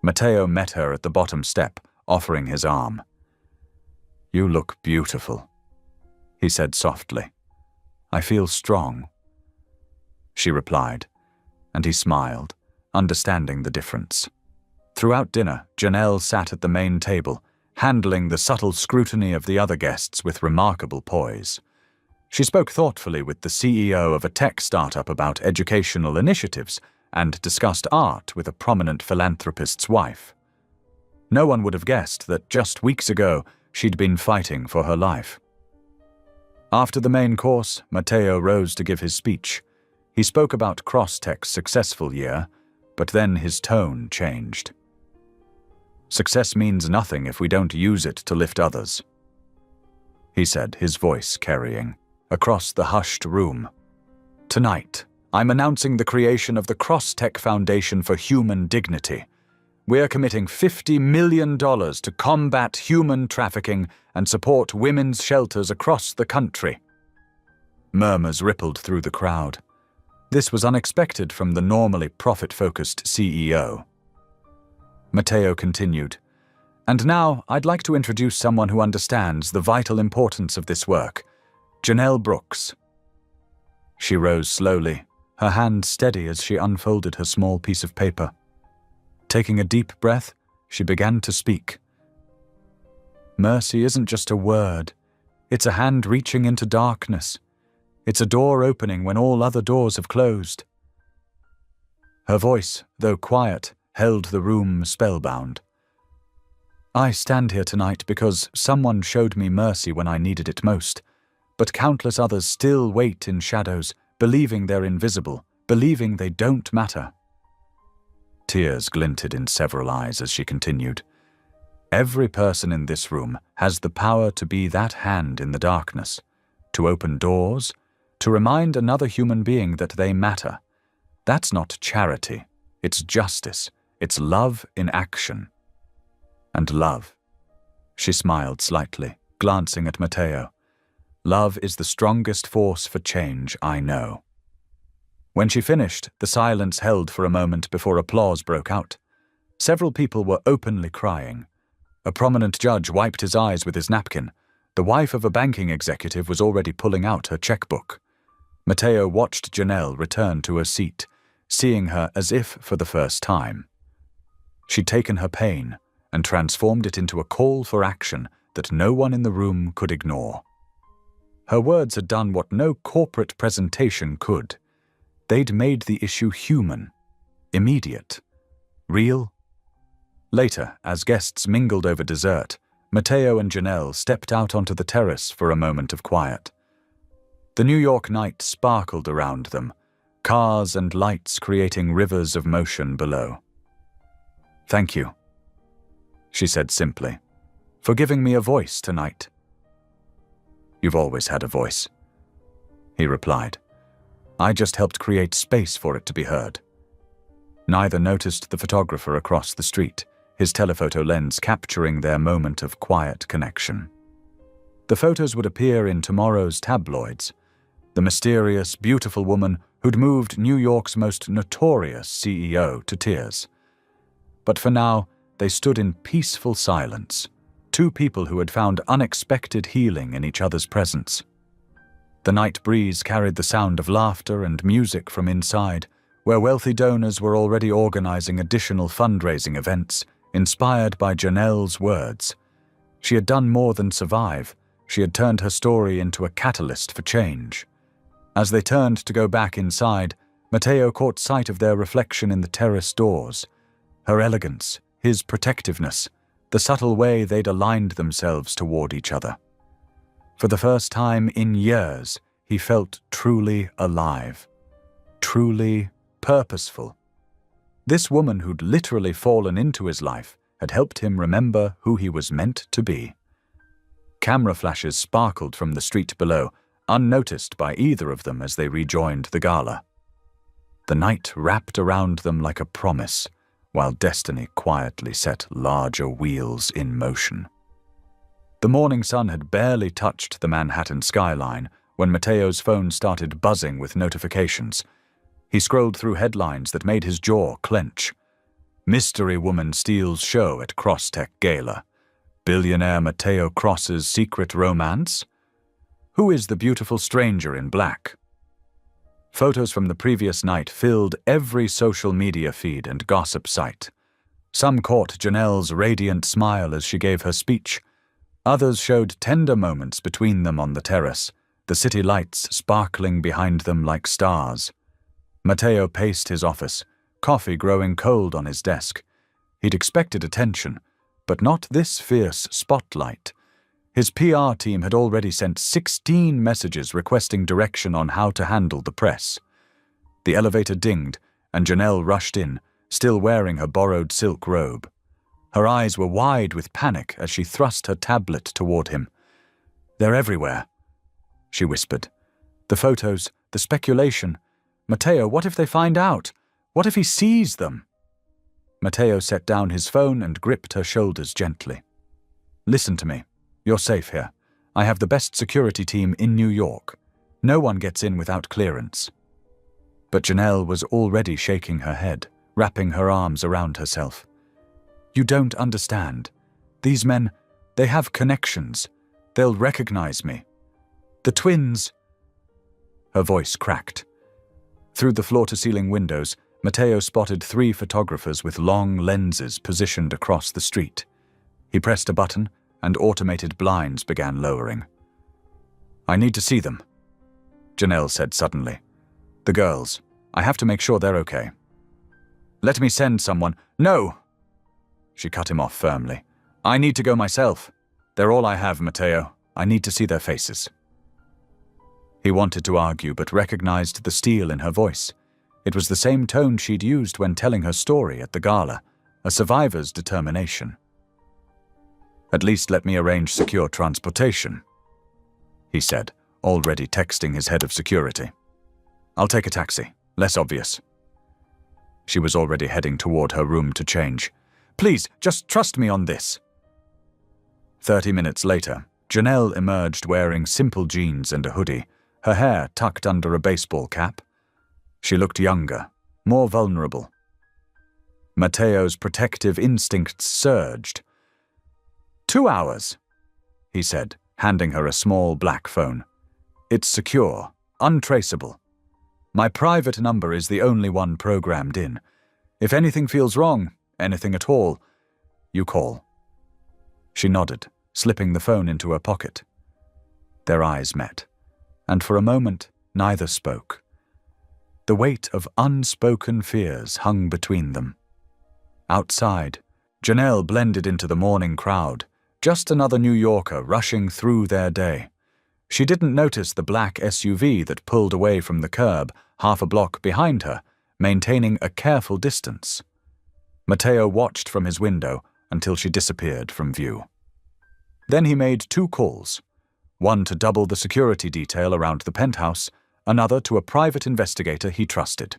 Matteo met her at the bottom step, offering his arm. "You look beautiful," he said softly. "I feel strong." She replied, and he smiled, understanding the difference. Throughout dinner, Janelle sat at the main table, handling the subtle scrutiny of the other guests with remarkable poise. She spoke thoughtfully with the CEO of a tech startup about educational initiatives and discussed art with a prominent philanthropist's wife. No one would have guessed that just weeks ago she'd been fighting for her life. After the main course, Matteo rose to give his speech. He spoke about Crosstech's successful year, but then his tone changed. "Success means nothing if we don't use it to lift others," he said, his voice carrying across the hushed room. "Tonight, I'm announcing the creation of the Crosstech Foundation for Human Dignity. We're committing $50 million to combat human trafficking and support women's shelters across the country." Murmurs rippled through the crowd. This was unexpected from the normally profit-focused CEO. Matteo continued, "And now I'd like to introduce someone who understands the vital importance of this work, Janelle Brooks." She rose slowly, her hand steady as she unfolded her small piece of paper. Taking a deep breath, she began to speak. "Mercy isn't just a word. It's a hand reaching into darkness. It's a door opening when all other doors have closed." Her voice, though quiet, held the room spellbound. "I stand here tonight because someone showed me mercy when I needed it most, but countless others still wait in shadows, believing they're invisible, believing they don't matter." Tears glinted in several eyes as she continued. "Every person in this room has the power to be that hand in the darkness, to open doors, to remind another human being that they matter. That's not charity, it's justice, it's love in action." And love. She smiled slightly, glancing at Matteo. "Love is the strongest force for change I know." When she finished, the silence held for a moment before applause broke out. Several people were openly crying. A prominent judge wiped his eyes with his napkin. The wife of a banking executive was already pulling out her checkbook. Matteo watched Janelle return to her seat, seeing her as if for the first time. She'd taken her pain and transformed it into a call for action that no one in the room could ignore. Her words had done what no corporate presentation could. They'd made the issue human, immediate, real. Later, as guests mingled over dessert, Matteo and Janelle stepped out onto the terrace for a moment of quiet. The New York night sparkled around them, cars and lights creating rivers of motion below. "Thank you," she said simply, "for giving me a voice tonight." "You've always had a voice," he replied. "I just helped create space for it to be heard." Neither noticed the photographer across the street, his telephoto lens capturing their moment of quiet connection. The photos would appear in tomorrow's tabloids. The mysterious, beautiful woman who'd moved New York's most notorious CEO to tears. But for now, they stood in peaceful silence, two people who had found unexpected healing in each other's presence. The night breeze carried the sound of laughter and music from inside, where wealthy donors were already organizing additional fundraising events, inspired by Janelle's words. She had done more than survive. She had turned her story into a catalyst for change. As they turned to go back inside, Matteo caught sight of their reflection in the terrace doors. Her elegance, his protectiveness, the subtle way they'd aligned themselves toward each other. For the first time in years, he felt truly alive, truly purposeful. This woman who'd literally fallen into his life had helped him remember who he was meant to be. Camera flashes sparkled from the street below, unnoticed by either of them as they rejoined the gala. The night wrapped around them like a promise, while destiny quietly set larger wheels in motion. The morning sun had barely touched the Manhattan skyline when Matteo's phone started buzzing with notifications. He scrolled through headlines that made his jaw clench. Mystery woman steals show at Crosstech Gala. Billionaire Matteo Cross's secret romance? Who is the beautiful stranger in black? Photos from the previous night filled every social media feed and gossip site. Some caught Janelle's radiant smile as she gave her speech. Others showed tender moments between them on the terrace, the city lights sparkling behind them like stars. Matteo paced his office, coffee growing cold on his desk. He'd expected attention, but not this fierce spotlight. His PR team had already sent 16 messages requesting direction on how to handle the press. The elevator dinged, and Janelle rushed in, still wearing her borrowed silk robe. Her eyes were wide with panic as she thrust her tablet toward him. "They're everywhere," she whispered. "The photos, the speculation. Matteo, what if they find out? What if he sees them?" Matteo set down his phone and gripped her shoulders gently. "Listen to me. You're safe here. I have the best security team in New York. No one gets in without clearance." But Janelle was already shaking her head, wrapping her arms around herself. "You don't understand. These men, they have connections. They'll recognize me. The twins." Her voice cracked. Through the floor-to-ceiling windows, Matteo spotted 3 photographers with long lenses positioned across the street. He pressed a button, and automated blinds began lowering. "I need to see them," Janelle said suddenly. "The girls. I have to make sure they're okay." "Let me send someone." "No!" She cut him off firmly. "I need to go myself. They're all I have, Matteo. I need to see their faces." He wanted to argue, but recognized the steel in her voice. It was the same tone she'd used when telling her story at the gala, a survivor's determination. "At least let me arrange secure transportation," he said, already texting his head of security. "I'll take a taxi. Less obvious." She was already heading toward her room to change. "Please, just trust me on this." 30 minutes later, Janelle emerged wearing simple jeans and a hoodie, her hair tucked under a baseball cap. She looked younger, more vulnerable. Matteo's protective instincts surged. 2 hours, he said, handing her a small black phone. "It's secure, untraceable. My private number is the only one programmed in. If anything feels wrong, anything at all, you call." She nodded, slipping the phone into her pocket. Their eyes met, and for a moment neither spoke. The weight of unspoken fears hung between them. Outside, Janelle blended into the morning crowd, just another New Yorker rushing through their day. She didn't notice the black SUV that pulled away from the curb half a block behind her, maintaining a careful distance. Matteo watched from his window until she disappeared from view. Then he made 2 calls, one to double the security detail around the penthouse, another to a private investigator he trusted.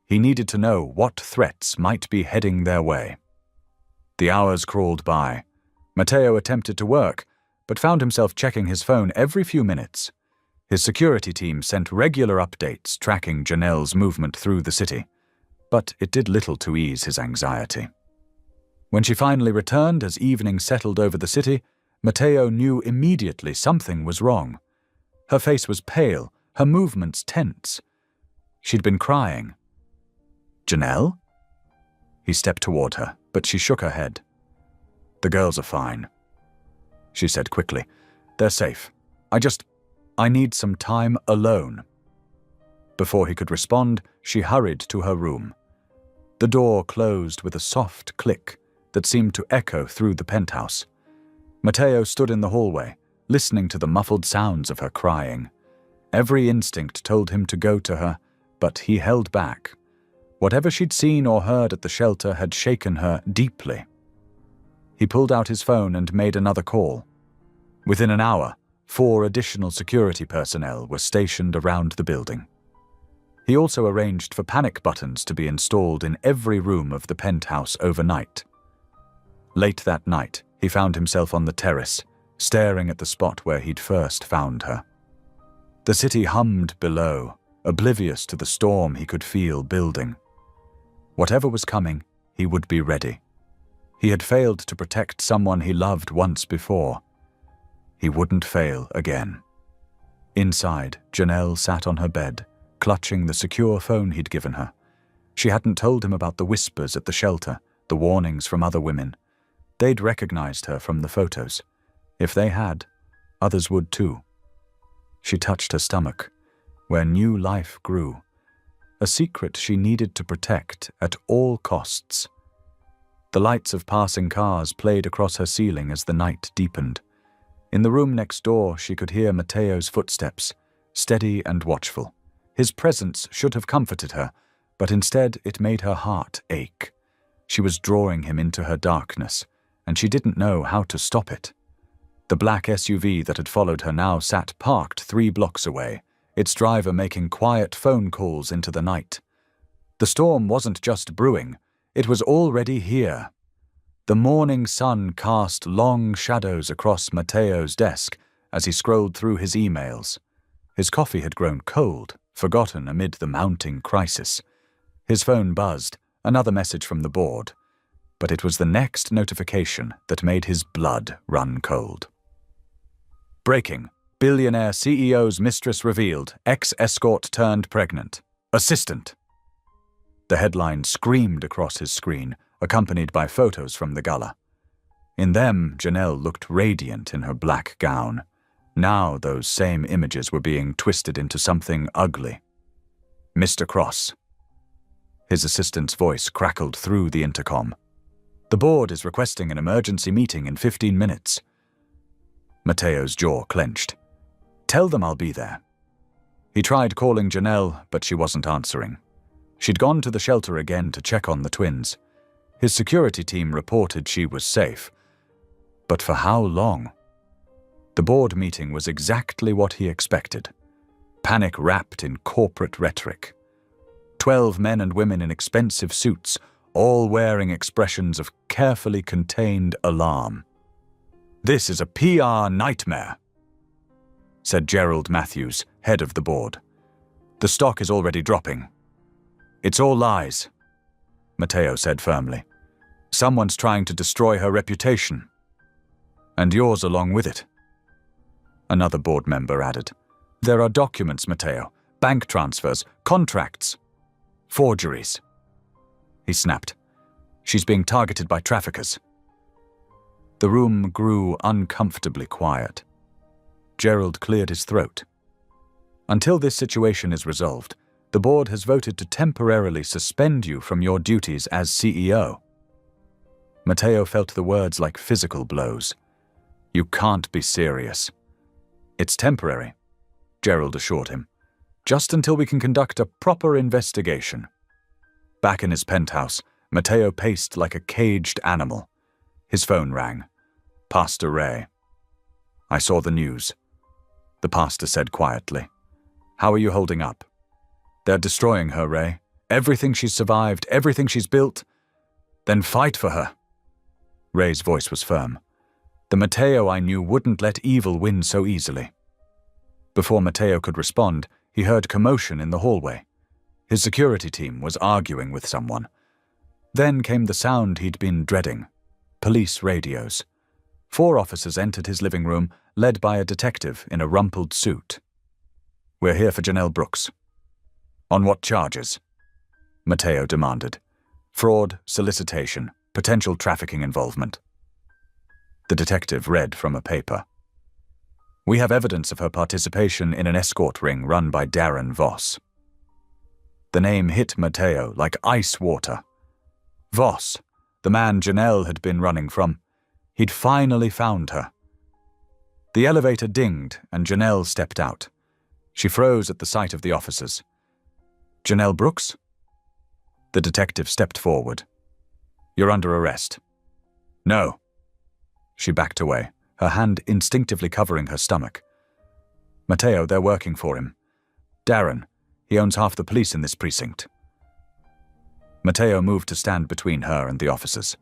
He needed to know what threats might be heading their way. The hours crawled by. Matteo attempted to work, but found himself checking his phone every few minutes. His security team sent regular updates tracking Janelle's movement through the city, but it did little to ease his anxiety. When she finally returned as evening settled over the city, Matteo knew immediately something was wrong. Her face was pale, her movements tense. She'd been crying. "Janelle?" He stepped toward her, but she shook her head. "The girls are fine," she said quickly. "They're safe. I need some time alone." Before he could respond, she hurried to her room. The door closed with a soft click, that seemed to echo through the penthouse. Matteo stood in the hallway, listening to the muffled sounds of her crying. Every instinct told him to go to her, but he held back. Whatever she'd seen or heard at the shelter had shaken her deeply. He pulled out his phone and made another call. Within an hour, 4 additional security personnel were stationed around the building. He also arranged for panic buttons to be installed in every room of the penthouse overnight. Late that night, he found himself on the terrace, staring at the spot where he'd first found her. The city hummed below, oblivious to the storm he could feel building. Whatever was coming, he would be ready. He had failed to protect someone he loved once before. He wouldn't fail again. Inside, Janelle sat on her bed, clutching the secure phone he'd given her. She hadn't told him about the whispers at the shelter, the warnings from other women. They'd recognized her from the photos. If they had, others would too. She touched her stomach, where new life grew, a secret she needed to protect at all costs. The lights of passing cars played across her ceiling as the night deepened. In the room next door, she could hear Matteo's footsteps, steady and watchful. His presence should have comforted her, but instead it made her heart ache. She was drawing him into her darkness, and she didn't know how to stop it. The black SUV that had followed her now sat parked 3 blocks away, its driver making quiet phone calls into the night. The storm wasn't just brewing, it was already here. The morning sun cast long shadows across Matteo's desk as he scrolled through his emails. His coffee had grown cold, forgotten amid the mounting crisis. His phone buzzed, another message from the board. But it was the next notification that made his blood run cold. Breaking. Billionaire CEO's mistress revealed, ex-escort turned pregnant. Assistant. The headline screamed across his screen, accompanied by photos from the gala. In them, Janelle looked radiant in her black gown. Now those same images were being twisted into something ugly. Mr. Cross. His assistant's voice crackled through the intercom. The board is requesting an emergency meeting in 15 minutes. Matteo's jaw clenched. Tell them I'll be there. He tried calling Janelle, but she wasn't answering. She'd gone to the shelter again to check on the twins. His security team reported she was safe. But for how long? The board meeting was exactly what he expected. Panic wrapped in corporate rhetoric. 12 men and women in expensive suits, all wearing expressions of carefully contained alarm. This is a PR nightmare, said Gerald Matthews, head of the board. The stock is already dropping. It's all lies, Matteo said firmly. Someone's trying to destroy her reputation. And yours along with it. Another board member added. There are documents, Matteo, bank transfers, contracts, forgeries. He snapped. She's being targeted by traffickers. The room grew uncomfortably quiet. Gerald cleared his throat. Until this situation is resolved, the board has voted to temporarily suspend you from your duties as CEO. Matteo felt the words like physical blows. You can't be serious. It's temporary, Gerald assured him. Just until we can conduct a proper investigation. Back in his penthouse, Matteo paced like a caged animal. His phone rang. Pastor Ray. I saw the news. The pastor said quietly. How are you holding up? They're destroying her, Ray. Everything she's survived, everything she's built. Then fight for her. Ray's voice was firm. The Matteo I knew wouldn't let evil win so easily. Before Matteo could respond, he heard commotion in the hallway. His security team was arguing with someone. Then came the sound he'd been dreading. Police radios. 4 officers entered his living room, led by a detective in a rumpled suit. We're here for Janelle Brooks. On what charges? Matteo demanded. Fraud, solicitation, potential trafficking involvement. The detective read from a paper. We have evidence of her participation in an escort ring run by Darren Voss. The name hit Matteo like ice water. Voss, the man Janelle had been running from. He'd finally found her. The elevator dinged and Janelle stepped out. She froze at the sight of the officers. "Janelle Brooks?" The detective stepped forward. "You're under arrest." "No." She backed away, her hand instinctively covering her stomach. "Mateo, they're working for him. Darren, he owns half the police in this precinct." Mateo moved to stand between her and the officers.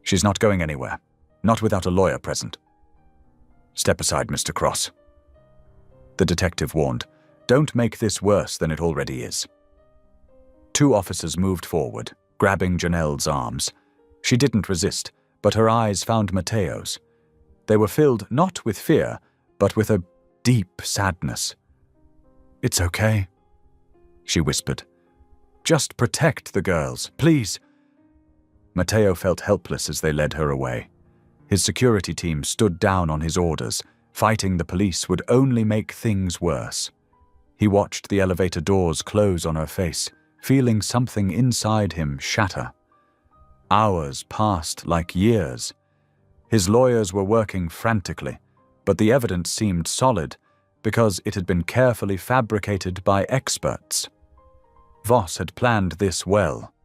"She's not going anywhere, not without a lawyer present." "Step aside, Mr. Cross." The detective warned, "Don't make this worse than it already is." Two officers moved forward, grabbing Janelle's arms. She didn't resist, but her eyes found Mateo's. They were filled not with fear, but with a deep sadness. "It's okay," she whispered. "Just protect the girls, please." Mateo felt helpless as they led her away. His security team stood down on his orders. Fighting the police would only make things worse. He watched the elevator doors close on her face, feeling something inside him shatter. Hours passed like years. His lawyers were working frantically, but the evidence seemed solid because it had been carefully fabricated by experts. Voss had planned this well.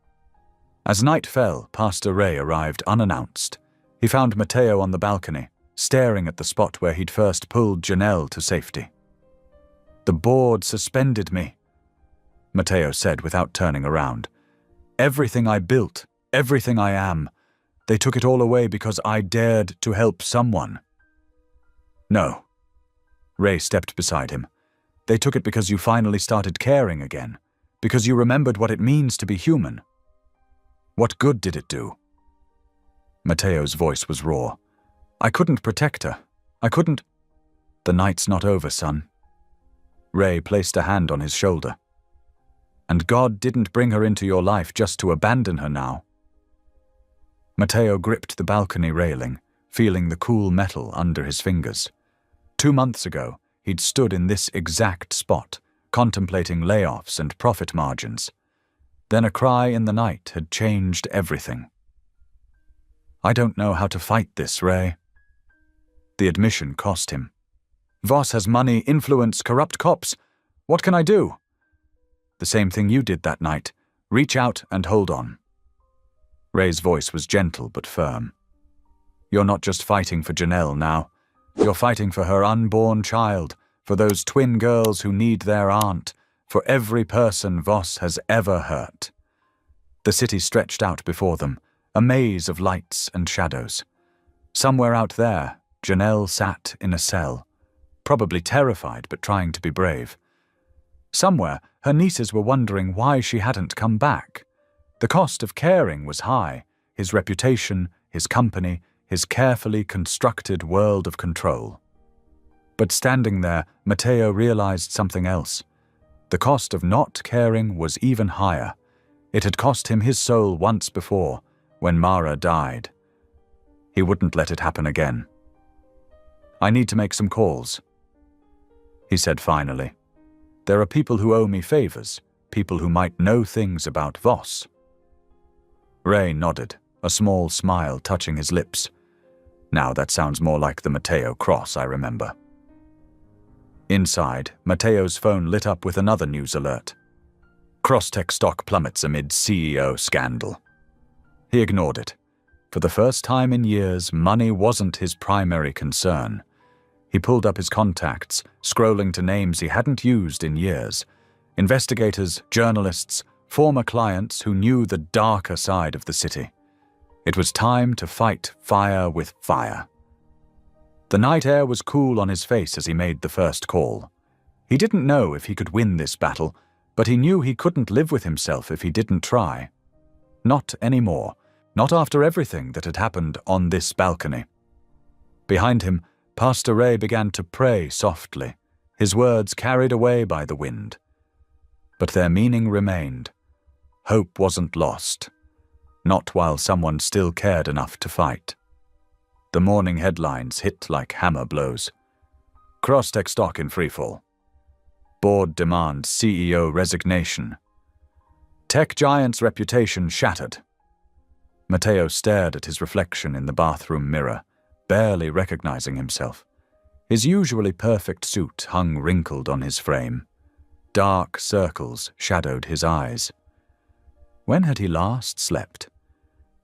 As night fell, Pastor Ray arrived unannounced. He found Mateo on the balcony, staring at the spot where he'd first pulled Janelle to safety. "The board suspended me," Mateo said without turning around. "Everything I built, everything I am, they took it all away because I dared to help someone." "No." Ray stepped beside him. "They took it because you finally started caring again, because you remembered what it means to be human. What good did it do?" Mateo's voice was raw. "I couldn't protect her. I couldn't—" "The night's not over, son." Ray placed a hand on his shoulder. "And God didn't bring her into your life just to abandon her now." Mateo gripped the balcony railing, feeling the cool metal under his fingers. 2 months ago, he'd stood in this exact spot, contemplating layoffs and profit margins. Then a cry in the night had changed everything. "I don't know how to fight this, Ray." The admission cost him. "Voss has money, influence, corrupt cops. What can I do?" "The same thing you did that night. Reach out and hold on." Ray's voice was gentle but firm. "You're not just fighting for Janelle now. You're fighting for her unborn child, for those twin girls who need their aunt, for every person Voss has ever hurt." The city stretched out before them, a maze of lights and shadows. Somewhere out there, Janelle sat in a cell, probably terrified but trying to be brave. Somewhere, her nieces were wondering why she hadn't come back. The cost of caring was high, his reputation, his company, his carefully constructed world of control. But standing there, Mateo realized something else. The cost of not caring was even higher. It had cost him his soul once before, when Mara died. He wouldn't let it happen again. "I need to make some calls," he said finally. "There are people who owe me favors, people who might know things about Voss." Ray nodded, a small smile touching his lips. Now that sounds more like the Mateo Cross I remember. Inside, Mateo's phone lit up with another news alert. Crosstech stock plummets amid CEO scandal. He ignored it. For the first time in years, money wasn't his primary concern. He pulled up his contacts, scrolling to names he hadn't used in years. Investigators, journalists, former clients who knew the darker side of the city. It was time to fight fire with fire. The night air was cool on his face as he made the first call. He didn't know if he could win this battle, but he knew he couldn't live with himself if he didn't try. Not anymore. Not after everything that had happened on this balcony. Behind him, Pastor Ray began to pray softly, his words carried away by the wind. But their meaning remained. Hope wasn't lost. Not while someone still cared enough to fight. The morning headlines hit like hammer blows. Crosstech stock in freefall. Board demands CEO resignation. Tech giant's reputation shattered. Matteo stared at his reflection in the bathroom mirror, barely recognizing himself. His usually perfect suit hung wrinkled on his frame. Dark circles shadowed his eyes. When had he last slept?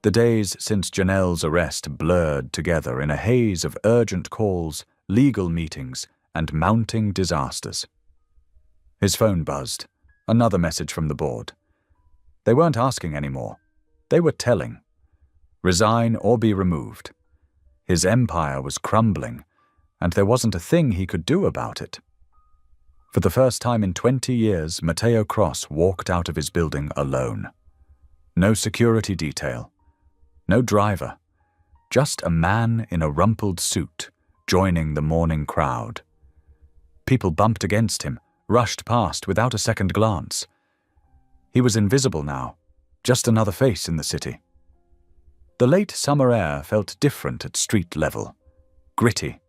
The days since Janelle's arrest blurred together in a haze of urgent calls, legal meetings, and mounting disasters. His phone buzzed. Another message from the board. They weren't asking anymore. They were telling. Resign or be removed. His empire was crumbling, and there wasn't a thing he could do about it. For the first time in 20 years, Matteo Cross walked out of his building alone. No security detail. No driver. Just a man in a rumpled suit, joining the morning crowd. People bumped against him, rushed past without a second glance. He was invisible now, just another face in the city. The late summer air felt different at street level. Gritty.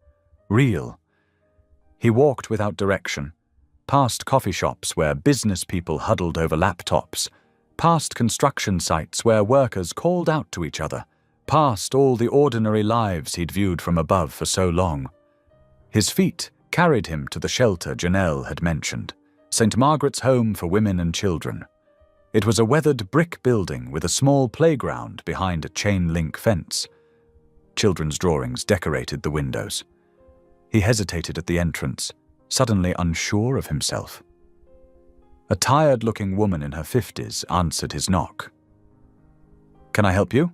Real. He walked without direction, past coffee shops where business people huddled over laptops, past construction sites where workers called out to each other, past all the ordinary lives he'd viewed from above for so long. His feet carried him to the shelter Janelle had mentioned, St. Margaret's Home for Women and Children. It was a weathered brick building with a small playground behind a chain-link fence. Children's drawings decorated the windows. He hesitated at the entrance, suddenly unsure of himself. A tired-looking woman in her 50s answered his knock. "Can I help you?"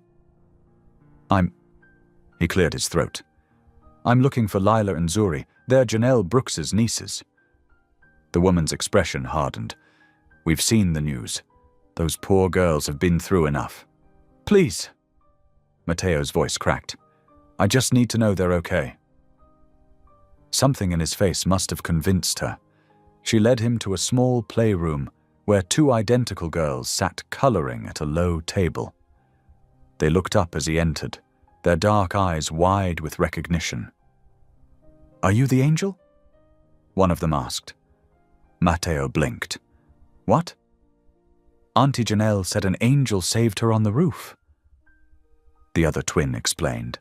He cleared his throat. "I'm looking for Lila and Zuri. They're Janelle Brooks's nieces." The woman's expression hardened. "We've seen the news. Those poor girls have been through enough." "Please." Matteo's voice cracked. "I just need to know they're okay." Something in his face must have convinced her. She led him to a small playroom where two identical girls sat coloring at a low table. They looked up as he entered, their dark eyes wide with recognition. "Are you the angel?" one of them asked. Matteo blinked. "What?" "Auntie Janelle said an angel saved her on the roof." The other twin explained.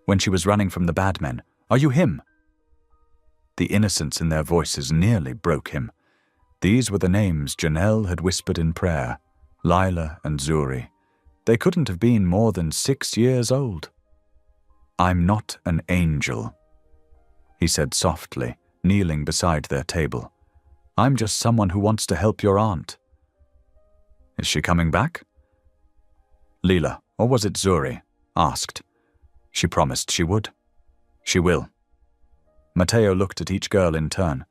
"When she was running from the bad men. Are you him?" The innocence in their voices nearly broke him. These were the names Janelle had whispered in prayer, Lila and Zuri. They couldn't have been more than 6 years old. "I'm not an angel," he said softly, kneeling beside their table. "I'm just someone who wants to help your aunt." "Is she coming back?" Lila, or was it Zuri, asked. "She promised she would." "She will." Matteo looked at each girl in turn.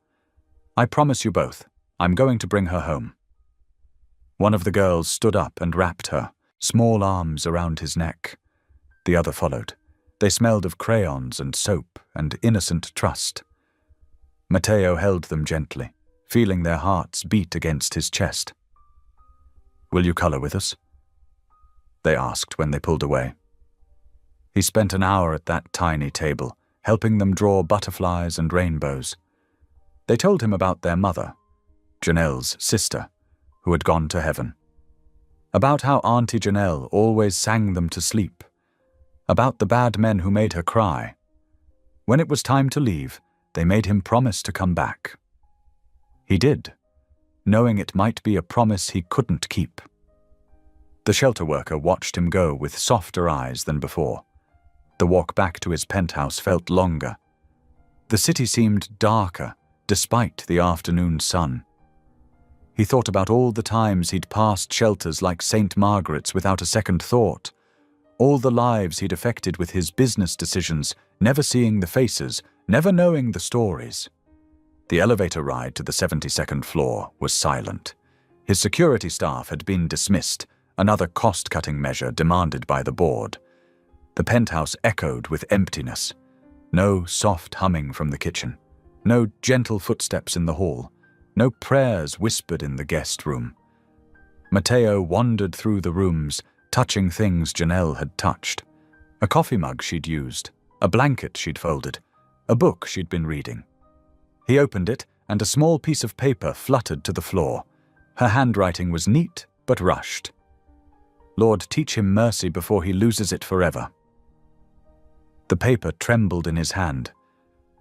"I promise you both, I'm going to bring her home." One of the girls stood up and wrapped her, small arms around his neck. The other followed. They smelled of crayons and soap and innocent trust. Matteo held them gently, feeling their hearts beat against his chest. "Will you color with us?" they asked when they pulled away. He spent an hour at that tiny table, helping them draw butterflies and rainbows. They told him about their mother, Janelle's sister, who had gone to heaven. About how Auntie Janelle always sang them to sleep. About the bad men who made her cry. When it was time to leave, they made him promise to come back. He did, knowing it might be a promise he couldn't keep. The shelter worker watched him go with softer eyes than before. The walk back to his penthouse felt longer. The city seemed darker, despite the afternoon sun. He thought about all the times he'd passed shelters like St. Margaret's without a second thought, all the lives he'd affected with his business decisions, never seeing the faces, never knowing the stories. The elevator ride to the 72nd floor was silent. His security staff had been dismissed, another cost-cutting measure demanded by the board. The penthouse echoed with emptiness. No soft humming from the kitchen. No gentle footsteps in the hall. No prayers whispered in the guest room. Matteo wandered through the rooms, touching things Janelle had touched. A coffee mug she'd used, a blanket she'd folded, a book she'd been reading. He opened it, and a small piece of paper fluttered to the floor. Her handwriting was neat but rushed. Lord, teach him mercy before he loses it forever. The paper trembled in his hand.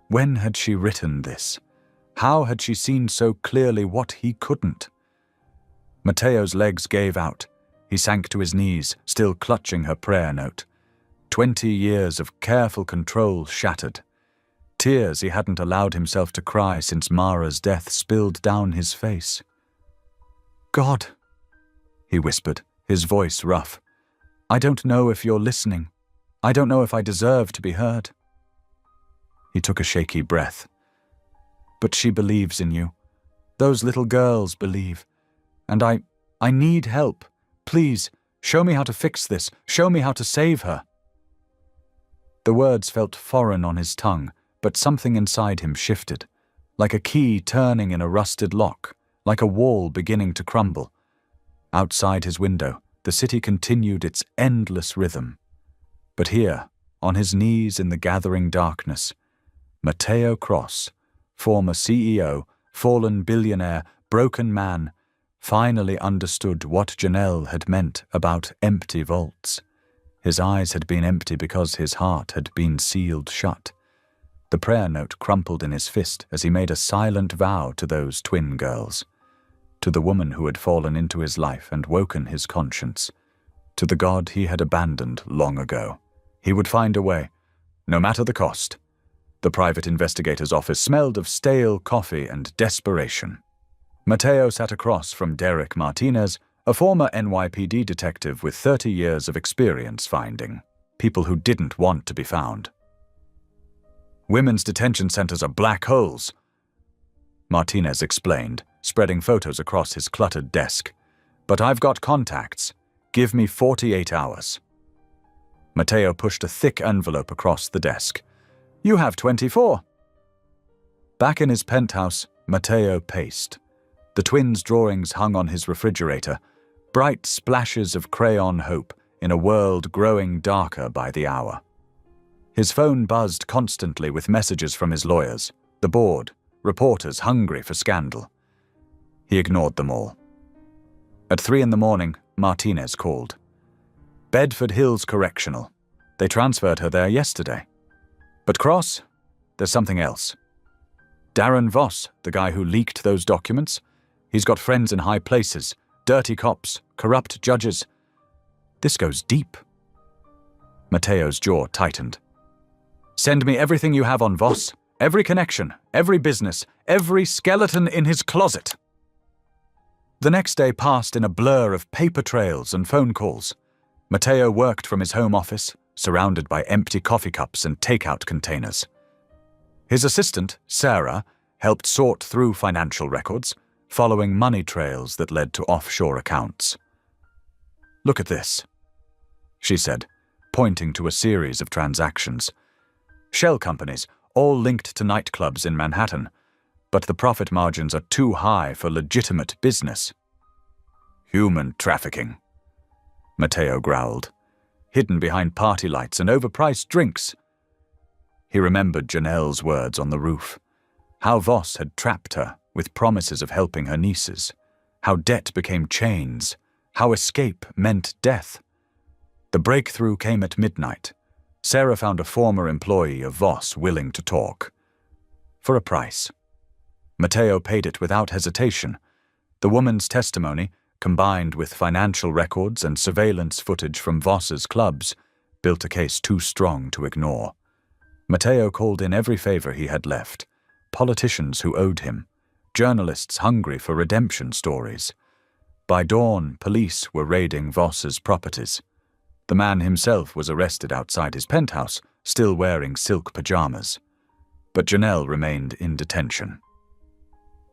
When had she written this? How had she seen so clearly what he couldn't? Matteo's legs gave out. He sank to his knees, still clutching her prayer note. 20 years of careful control shattered. Tears he hadn't allowed himself to cry since Mara's death spilled down his face. "God," he whispered, his voice rough. "I don't know if you're listening. I don't know if I deserve to be heard." He took a shaky breath. "But she believes in you. Those little girls believe. And I need help. Please, show me how to fix this. Show me how to save her." The words felt foreign on his tongue, but something inside him shifted, like a key turning in a rusted lock, like a wall beginning to crumble. Outside his window, the city continued its endless rhythm. But here, on his knees in the gathering darkness, Matteo Cross, former CEO, fallen billionaire, broken man, finally understood what Janelle had meant about empty vaults. His eyes had been empty because his heart had been sealed shut. The prayer note crumpled in his fist as he made a silent vow to those twin girls, to the woman who had fallen into his life and woken his conscience, to the God he had abandoned long ago. He would find a way, no matter the cost. The private investigator's office smelled of stale coffee and desperation. Matteo sat across from Derek Martinez, a former NYPD detective with 30 years of experience finding people who didn't want to be found. "Women's detention centers are black holes," Martinez explained, spreading photos across his cluttered desk. "But I've got contacts. Give me 48 hours. Matteo pushed a thick envelope across the desk. "You have 24. Back in his penthouse, Matteo paced. The twins' drawings hung on his refrigerator, bright splashes of crayon hope in a world growing darker by the hour. His phone buzzed constantly with messages from his lawyers, the board, reporters hungry for scandal. He ignored them all. At 3 a.m, Martinez called. Bedford Hills Correctional. They transferred her there yesterday. But Cross, there's something else. Darren Voss, the guy who leaked those documents, he's got friends in high places, dirty cops, corrupt judges. This goes deep." Matteo's jaw tightened. "Send me everything you have on Voss, every connection, every business, every skeleton in his closet." The next day passed in a blur of paper trails and phone calls. Matteo worked from his home office, surrounded by empty coffee cups and takeout containers. His assistant, Sarah, helped sort through financial records, following money trails that led to offshore accounts. "Look at this," she said, pointing to a series of transactions. "Shell companies, all linked to nightclubs in Manhattan, but the profit margins are too high for legitimate business." "Human trafficking," Matteo growled, hidden behind party lights and overpriced drinks. He remembered Janelle's words on the roof, how Voss had trapped her with promises of helping her nieces, how debt became chains, how escape meant death. The breakthrough came at midnight. Sarah found a former employee of Voss willing to talk. For a price. Matteo paid it without hesitation. The woman's testimony, combined with financial records and surveillance footage from Voss's clubs, built a case too strong to ignore. Matteo called in every favor he had left, politicians who owed him, journalists hungry for redemption stories. By dawn, police were raiding Voss's properties. The man himself was arrested outside his penthouse, still wearing silk pajamas. But Janelle remained in detention.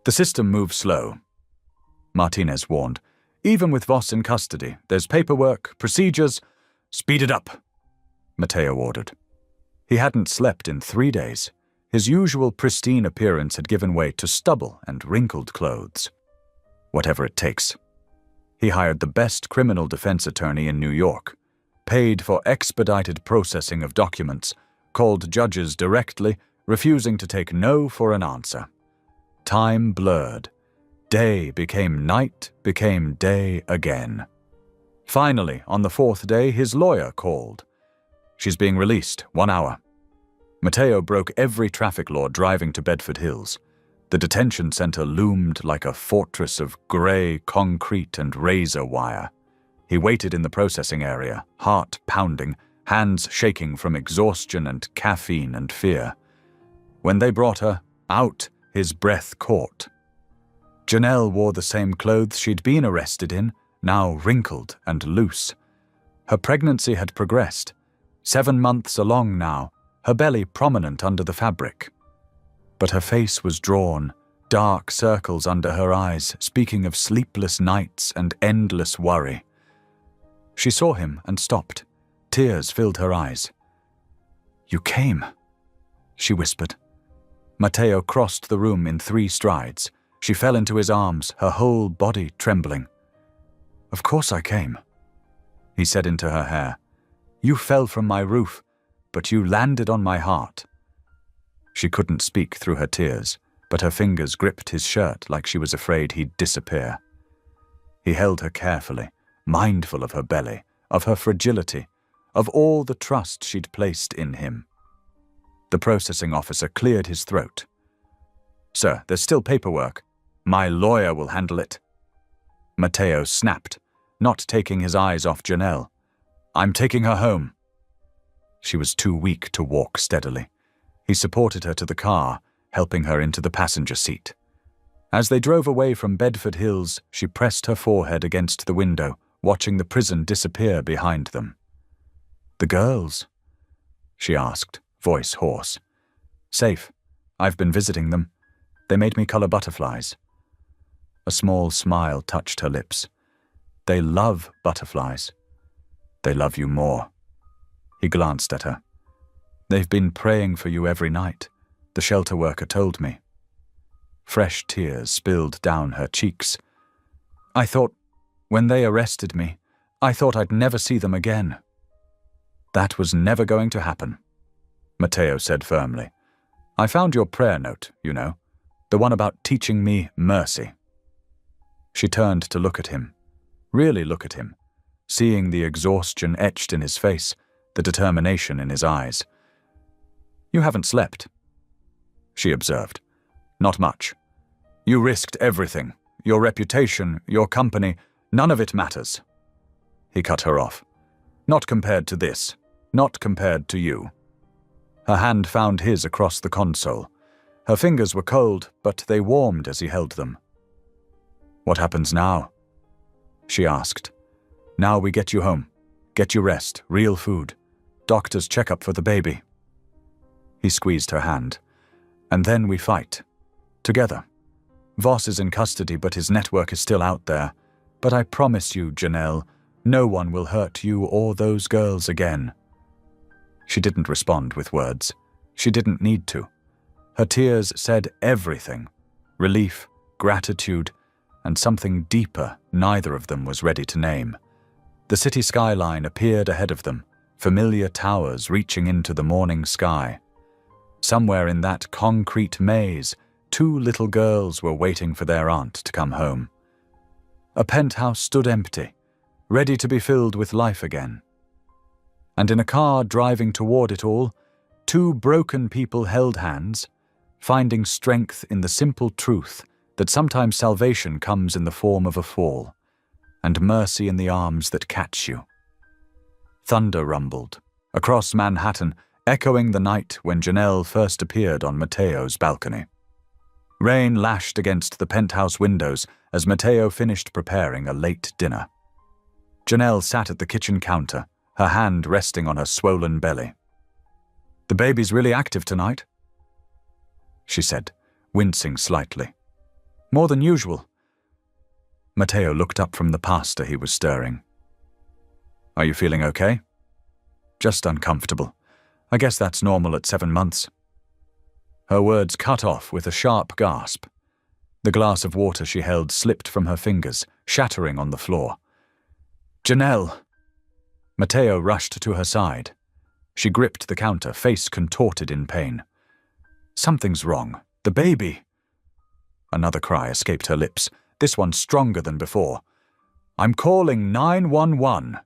"The system moves slow," Martinez warned. "Even with Voss in custody, there's paperwork, procedures. Speed it up," Matteo ordered. He hadn't slept in 3 days. His usual pristine appearance had given way to stubble and wrinkled clothes. Whatever it takes. He hired the best criminal defense attorney in New York, paid for expedited processing of documents, called judges directly, refusing to take no for an answer. Time blurred. Day became night, became day again. Finally, on the 4th day, his lawyer called. She's being released, 1 hour. Matteo broke every traffic law driving to Bedford Hills. The detention center loomed like a fortress of gray concrete and razor wire. He waited in the processing area, heart pounding, hands shaking from exhaustion and caffeine and fear. When they brought her out, his breath caught. Janelle wore the same clothes she'd been arrested in, now wrinkled and loose. Her pregnancy had progressed. 7 months along now, her belly prominent under the fabric. But her face was drawn, dark circles under her eyes, speaking of sleepless nights and endless worry. She saw him and stopped. Tears filled her eyes. "You came," she whispered. Matteo crossed the room in 3 strides. She fell into his arms, her whole body trembling. "Of course I came," he said into her hair. "You fell from my roof, but you landed on my heart." She couldn't speak through her tears, but her fingers gripped his shirt like she was afraid he'd disappear. He held her carefully, mindful of her belly, of her fragility, of all the trust she'd placed in him. The processing officer cleared his throat. "Sir, there's still paperwork. My lawyer will handle it." Matteo snapped, not taking his eyes off Janelle. "I'm taking her home." She was too weak to walk steadily. He supported her to the car, helping her into the passenger seat. As they drove away from Bedford Hills, she pressed her forehead against the window, watching the prison disappear behind them. "The girls?" she asked, voice hoarse. "Safe. I've been visiting them. They made me color butterflies." A small smile touched her lips. "They love butterflies. They love you more." He glanced at her. "They've been praying for you every night, the shelter worker told me." Fresh tears spilled down her cheeks. "I thought, when they arrested me, I thought I'd never see them again." "That was never going to happen," Matteo said firmly. "I found your prayer note, you know, the one about teaching me mercy." She turned to look at him, really look at him, seeing the exhaustion etched in his face, the determination in his eyes. "You haven't slept," she observed. "Not much. You risked everything, your reputation, your company, none of it matters." He cut her off. "Not compared to this, not compared to you." Her hand found his across the console. Her fingers were cold, but they warmed as he held them. "What happens now?" she asked. "Now we get you home, get you rest, real food, doctor's checkup for the baby." He squeezed her hand. "And then we fight. Together. Voss is in custody, but his network is still out there. But I promise you, Janelle, no one will hurt you or those girls again." She didn't respond with words. She didn't need to. Her tears said everything. Relief, gratitude, and something deeper neither of them was ready to name. The city skyline appeared ahead of them, familiar towers reaching into the morning sky. Somewhere in that concrete maze, 2 little girls were waiting for their aunt to come home. A penthouse stood empty, ready to be filled with life again. And in a car driving toward it all, 2 broken people held hands, finding strength in the simple truth that sometimes salvation comes in the form of a fall, and mercy in the arms that catch you. Thunder rumbled across Manhattan, echoing the night when Janelle first appeared on Matteo's balcony. Rain lashed against the penthouse windows as Matteo finished preparing a late dinner. Janelle sat at the kitchen counter, her hand resting on her swollen belly. "The baby's really active tonight," she said, wincing slightly. "More than usual." Matteo looked up from the pasta he was stirring. "Are you feeling okay?" "Just uncomfortable. I guess that's normal at 7 months." Her words cut off with a sharp gasp. The glass of water she held slipped from her fingers, shattering on the floor. "Janelle!" Matteo rushed to her side. She gripped the counter, face contorted in pain. "Something's wrong. The baby!" Another cry escaped her lips, this one stronger than before. I'm calling 911,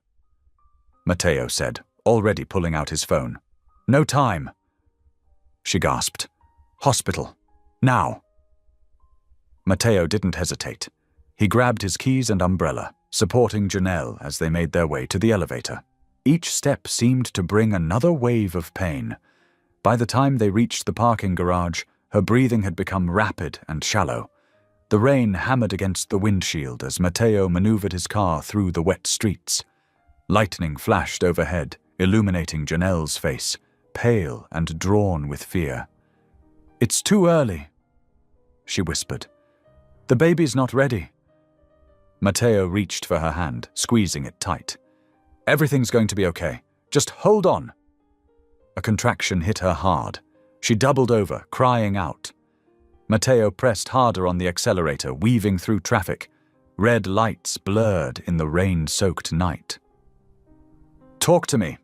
Matteo said, already pulling out his phone. No time. She gasped. Hospital. Now. Matteo didn't hesitate. He grabbed his keys and umbrella, supporting Janelle as they made their way to the elevator. Each step seemed to bring another wave of pain. By the time they reached the parking garage, her breathing had become rapid and shallow. The rain hammered against the windshield as Matteo maneuvered his car through the wet streets. Lightning flashed overhead, illuminating Janelle's face, pale and drawn with fear. It's too early, she whispered. The baby's not ready. Matteo reached for her hand, squeezing it tight. Everything's going to be okay. Just hold on. A contraction hit her hard. She doubled over, crying out. Matteo pressed harder on the accelerator, weaving through traffic. Red lights blurred in the rain-soaked night. Talk to me,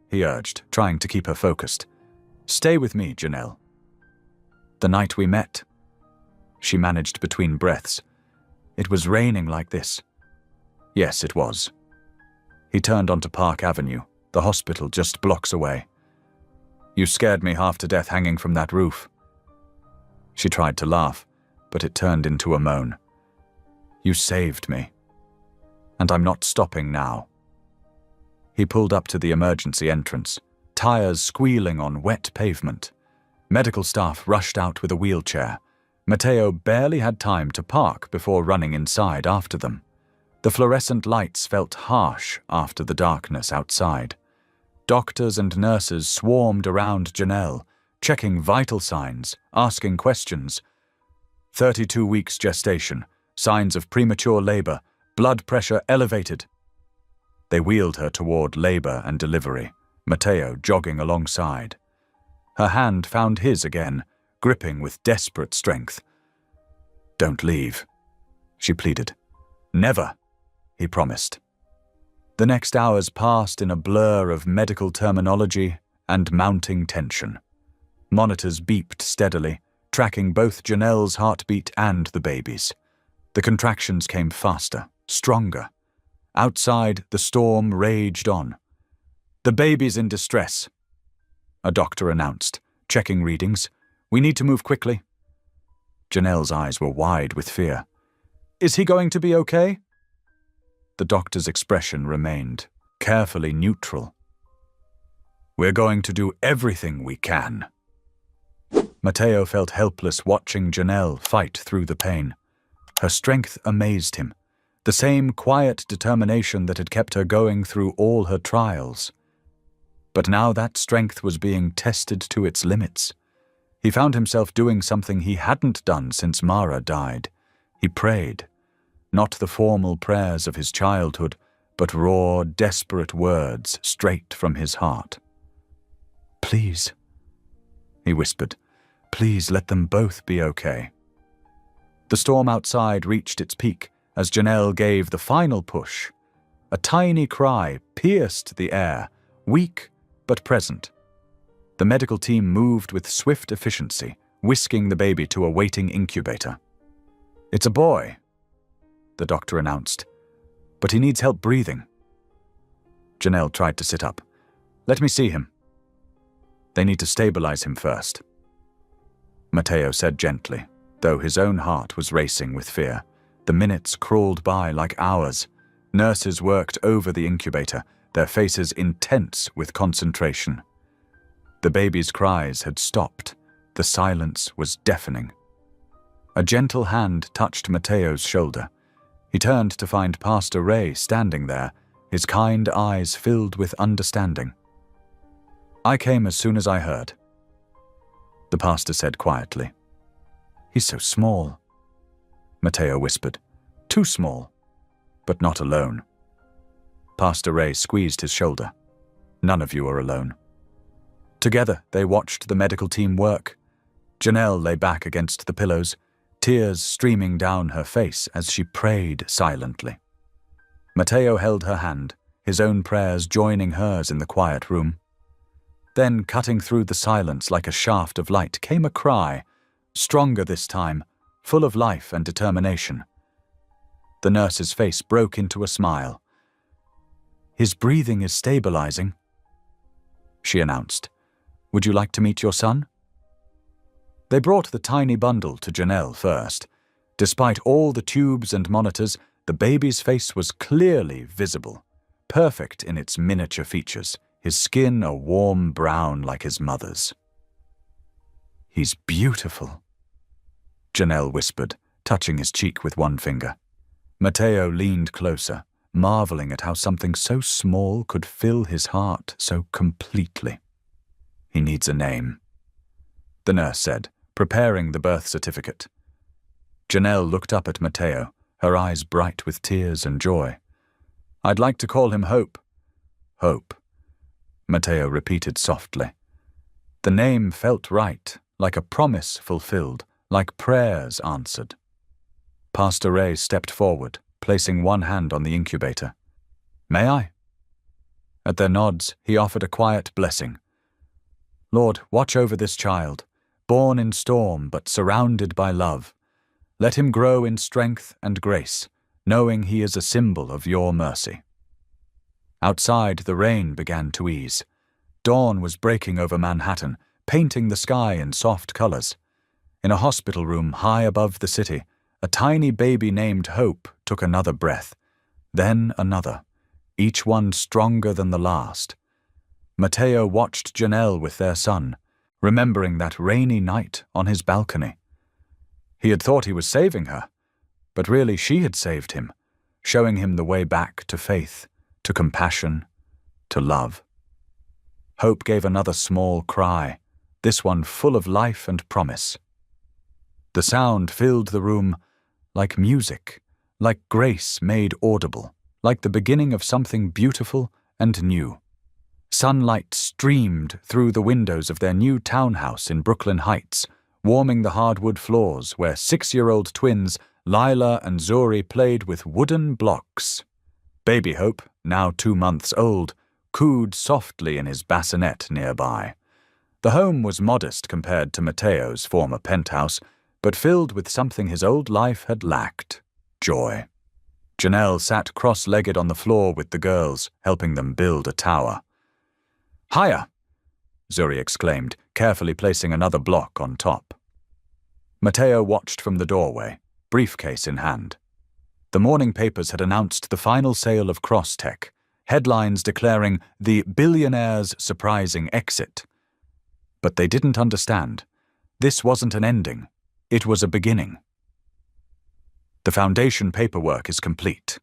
he urged, trying to keep her focused. Stay with me, Janelle. The night we met. She managed between breaths. It was raining like this. Yes, it was. He turned onto Park Avenue, the hospital just blocks away. You scared me half to death hanging from that roof. She tried to laugh, but it turned into a moan. You saved me. And I'm not stopping now. He pulled up to the emergency entrance, tires squealing on wet pavement. Medical staff rushed out with a wheelchair. Matteo barely had time to park before running inside after them. The fluorescent lights felt harsh after the darkness outside. Doctors and nurses swarmed around Janelle, checking vital signs, asking questions. 32 weeks gestation, signs of premature labor, blood pressure elevated. They wheeled her toward labor and delivery, Matteo jogging alongside. Her hand found his again, gripping with desperate strength. Don't leave, she pleaded. Never, he promised. The next hours passed in a blur of medical terminology and mounting tension. Monitors beeped steadily, tracking both Janelle's heartbeat and the baby's. The contractions came faster, stronger. Outside, the storm raged on. The baby's in distress, a doctor announced, checking readings. We need to move quickly. Janelle's eyes were wide with fear. Is he going to be okay? The doctor's expression remained, carefully neutral. We're going to do everything we can. Matteo felt helpless watching Janelle fight through the pain. Her strength amazed him, the same quiet determination that had kept her going through all her trials. But now that strength was being tested to its limits. He found himself doing something he hadn't done since Mara died. He prayed. Not the formal prayers of his childhood, but raw, desperate words straight from his heart. Please, he whispered, please let them both be okay. The storm outside reached its peak as Janelle gave the final push. A tiny cry pierced the air, weak but present. The medical team moved with swift efficiency, whisking the baby to a waiting incubator. It's a boy, the doctor announced, but he needs help breathing. Janelle tried to sit up. Let me see him. They need to stabilize him first, Matteo said gently, though his own heart was racing with fear. The minutes crawled by like hours. Nurses worked over the incubator, their faces intense with concentration. The baby's cries had stopped. The silence was deafening. A gentle hand touched Matteo's shoulder. He turned to find Pastor Ray standing there, his kind eyes filled with understanding. I came as soon as I heard, the pastor said quietly. He's so small, Matteo whispered. Too small, but not alone. Pastor Ray squeezed his shoulder. None of you are alone. Together, they watched the medical team work. Janelle lay back against the pillows, tears streaming down her face as she prayed silently. Matteo held her hand, his own prayers joining hers in the quiet room. Then, cutting through the silence like a shaft of light, came a cry, stronger this time, full of life and determination. The nurse's face broke into a smile. "His breathing is stabilizing," she announced. "Would you like to meet your son?" They brought the tiny bundle to Janelle first. Despite all the tubes and monitors, the baby's face was clearly visible, perfect in its miniature features, his skin a warm brown like his mother's. "He's beautiful," Janelle whispered, touching his cheek with one finger. Matteo leaned closer, marveling at how something so small could fill his heart so completely. "He needs a name," the nurse said, preparing the birth certificate. Janelle looked up at Matteo, her eyes bright with tears and joy. "I'd like to call him Hope." "Hope," Matteo repeated softly. The name felt right, like a promise fulfilled, like prayers answered. Pastor Ray stepped forward, placing one hand on the incubator. "May I?" At their nods, he offered a quiet blessing. "Lord, watch over this child, born in storm but surrounded by love. Let him grow in strength and grace, knowing he is a symbol of your mercy." Outside, the rain began to ease. Dawn was breaking over Manhattan, painting the sky in soft colors. In a hospital room high above the city, a tiny baby named Hope took another breath, then another, each one stronger than the last. Matteo watched Janelle with their son, remembering that rainy night on his balcony. He had thought he was saving her, but really she had saved him, showing him the way back to faith, to compassion, to love. Hope gave another small cry, this one full of life and promise. The sound filled the room like music, like grace made audible, like the beginning of something beautiful and new. Sunlight streamed through the windows of their new townhouse in Brooklyn Heights, warming the hardwood floors where 6-year-old twins Lila and Zuri played with wooden blocks. Baby Hope, now 2 months old, cooed softly in his bassinet nearby. The home was modest compared to Matteo's former penthouse, but filled with something his old life had lacked: joy. Janelle sat cross-legged on the floor with the girls, helping them build a tower. "Higher!" Zuri exclaimed, carefully placing another block on top. Matteo watched from the doorway, briefcase in hand. The morning papers had announced the final sale of Crosstech, headlines declaring the Billionaire's surprising exit. But they didn't understand. This wasn't an ending. It was a beginning. "The foundation paperwork is complete,"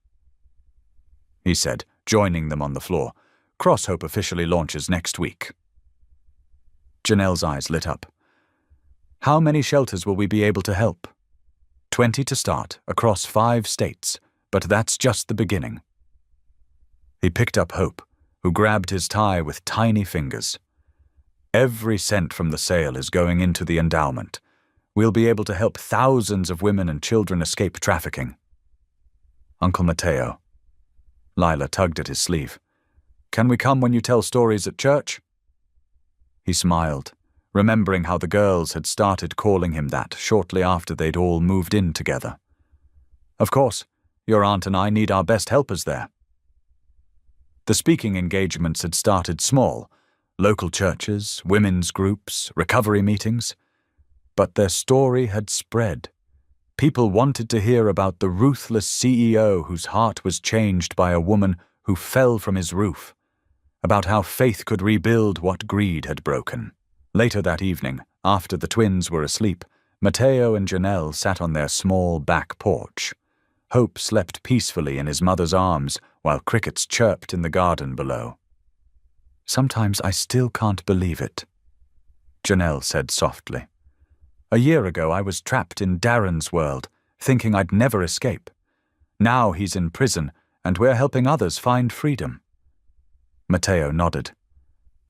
he said, joining them on the floor. "Crosshope officially launches next week." Janelle's eyes lit up. "How many shelters will we be able to help?" 20 to start, across 5 states, but that's just the beginning. He picked up Hope, who grabbed his tie with tiny fingers. "Every cent from the sale is going into the endowment. We'll be able to help thousands of women and children escape trafficking." "Uncle Matteo." Lila tugged at his sleeve. "Can we come when you tell stories at church?" He smiled, remembering how the girls had started calling him that shortly after they'd all moved in together. "Of course, your aunt and I need our best helpers there." The speaking engagements had started small, local churches, women's groups, recovery meetings. But their story had spread. People wanted to hear about the ruthless CEO whose heart was changed by a woman who fell from his roof, about how faith could rebuild what greed had broken. Later that evening, after the twins were asleep, Matteo and Janelle sat on their small back porch. Hope slept peacefully in his mother's arms while crickets chirped in the garden below. "Sometimes I still can't believe it," Janelle said softly. "A year ago I was trapped in Darren's world, thinking I'd never escape. Now he's in prison, and we're helping others find freedom." Matteo nodded.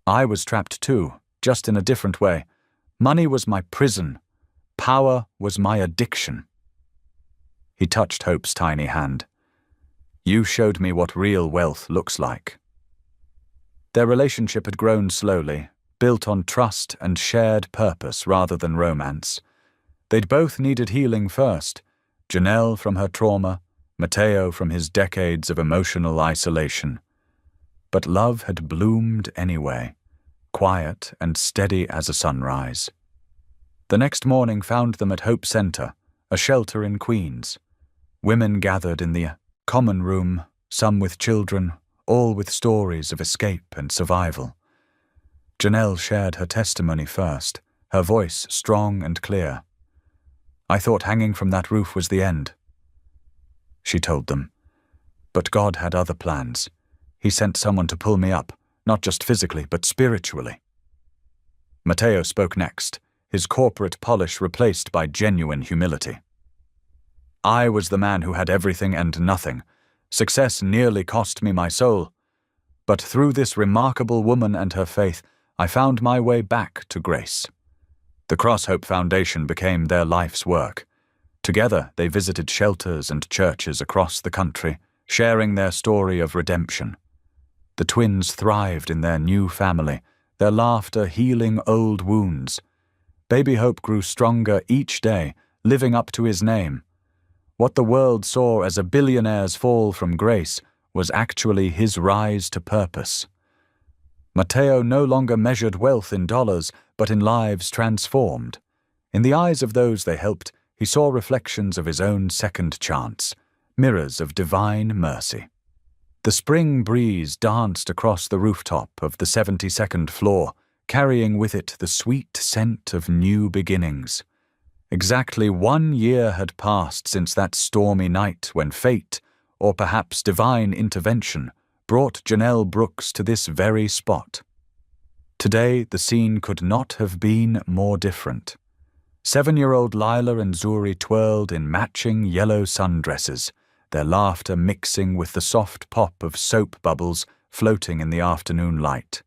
"I was trapped too, just in a different way. Money was my prison. Power was my addiction." He touched Hope's tiny hand. "You showed me what real wealth looks like." Their relationship had grown slowly, built on trust and shared purpose rather than romance. They'd both needed healing first, Janelle from her trauma, Matteo from his decades of emotional isolation. But love had bloomed anyway, quiet and steady as a sunrise. The next morning found them at Hope Center, a shelter in Queens. Women gathered in the common room, some with children, all with stories of escape and survival. Janelle shared her testimony first, her voice strong and clear. "I thought hanging from that roof was the end," she told them. "But God had other plans. He sent someone to pull me up, not just physically, but spiritually." Matteo spoke next, his corporate polish replaced by genuine humility. "I was the man who had everything and nothing. Success nearly cost me my soul. But through this remarkable woman and her faith, I found my way back to grace." The Cross Hope Foundation became their life's work. Together, they visited shelters and churches across the country, sharing their story of redemption. The twins thrived in their new family, their laughter healing old wounds. Baby Hope grew stronger each day, living up to his name. What the world saw as a billionaire's fall from grace was actually his rise to purpose. Matteo no longer measured wealth in dollars, but in lives transformed. In the eyes of those they helped, he saw reflections of his own second chance, mirrors of divine mercy. The spring breeze danced across the rooftop of the 72nd floor, carrying with it the sweet scent of new beginnings. Exactly 1 year had passed since that stormy night when fate, or perhaps divine intervention, brought Janelle Brooks to this very spot. Today, the scene could not have been more different. 7-year-old Lila and Zuri twirled in matching yellow sundresses, their laughter mixing with the soft pop of soap bubbles floating in the afternoon light.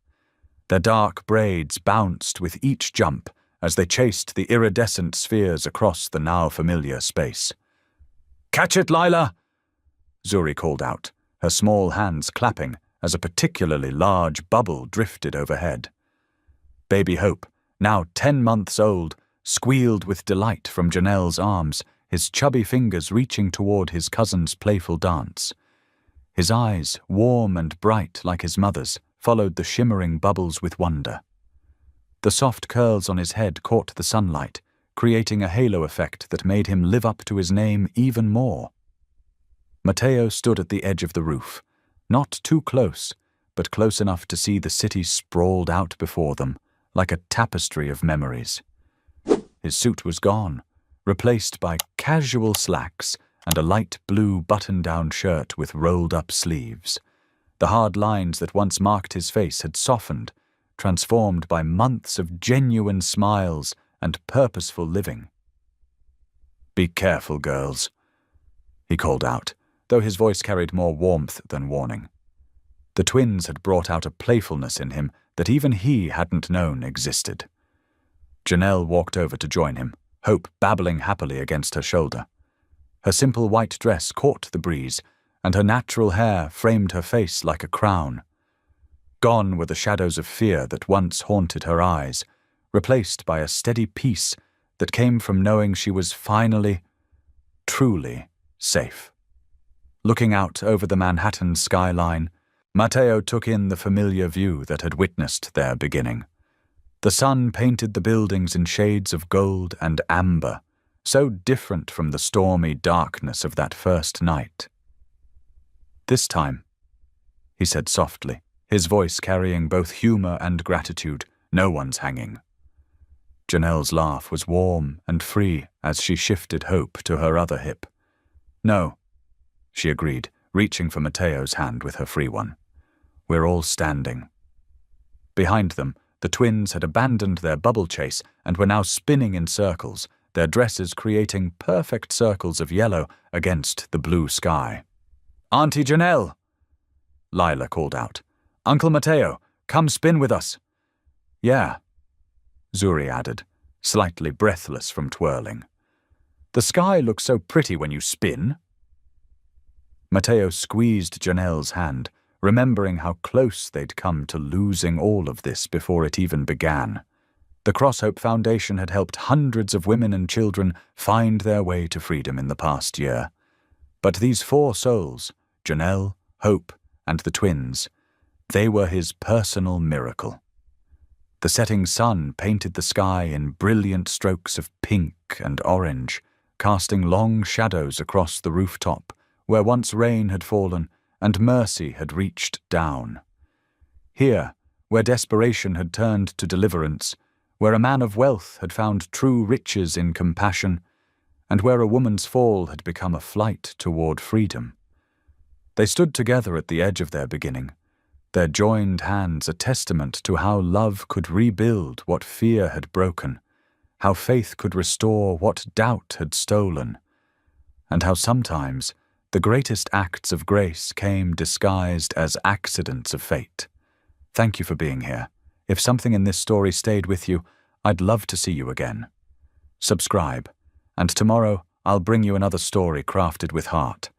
Their dark braids bounced with each jump as they chased the iridescent spheres across the now familiar space. "Catch it, Lila!" Zuri called out, her small hands clapping as a particularly large bubble drifted overhead. Baby Hope, now 10 months old, squealed with delight from Janelle's arms, his chubby fingers reaching toward his cousin's playful dance. His eyes, warm and bright like his mother's, followed the shimmering bubbles with wonder. The soft curls on his head caught the sunlight, creating a halo effect that made him live up to his name even more. Matteo stood at the edge of the roof, not too close, but close enough to see the city sprawled out before them, like a tapestry of memories. His suit was gone, replaced by casual slacks and a light blue button-down shirt with rolled-up sleeves. The hard lines that once marked his face had softened, transformed by months of genuine smiles and purposeful living. "Be careful, girls," he called out, though his voice carried more warmth than warning. The twins had brought out a playfulness in him that even he hadn't known existed. Janelle walked over to join him, Hope babbling happily against her shoulder. Her simple white dress caught the breeze, and her natural hair framed her face like a crown. Gone were the shadows of fear that once haunted her eyes, replaced by a steady peace that came from knowing she was finally, truly safe. Looking out over the Manhattan skyline, Matteo took in the familiar view that had witnessed their beginning. The sun painted the buildings in shades of gold and amber, so different from the stormy darkness of that first night. "This time," he said softly, his voice carrying both humor and gratitude, "no one's hanging." Janelle's laugh was warm and free as she shifted Hope to her other hip. "No," she agreed, reaching for Matteo's hand with her free one. "We're all standing." Behind them, the twins had abandoned their bubble chase and were now spinning in circles, their dresses creating perfect circles of yellow against the blue sky. "Auntie Janelle!" Lila called out. "Uncle Matteo, come spin with us." "Yeah," Zuri added, slightly breathless from twirling. "The sky looks so pretty when you spin." Matteo squeezed Janelle's hand, remembering how close they'd come to losing all of this before it even began. The Cross Hope Foundation had helped hundreds of women and children find their way to freedom in the past year. But these four souls, Janelle, Hope, and the twins, they were his personal miracle. The setting sun painted the sky in brilliant strokes of pink and orange, casting long shadows across the rooftop, where once rain had fallen and mercy had reached down. Here, where desperation had turned to deliverance, where a man of wealth had found true riches in compassion, and where a woman's fall had become a flight toward freedom. They stood together at the edge of their beginning, their joined hands a testament to how love could rebuild what fear had broken, how faith could restore what doubt had stolen, and how sometimes the greatest acts of grace came disguised as accidents of fate. Thank you for being here. If something in this story stayed with you, I'd love to see you again. Subscribe, and tomorrow I'll bring you another story crafted with heart.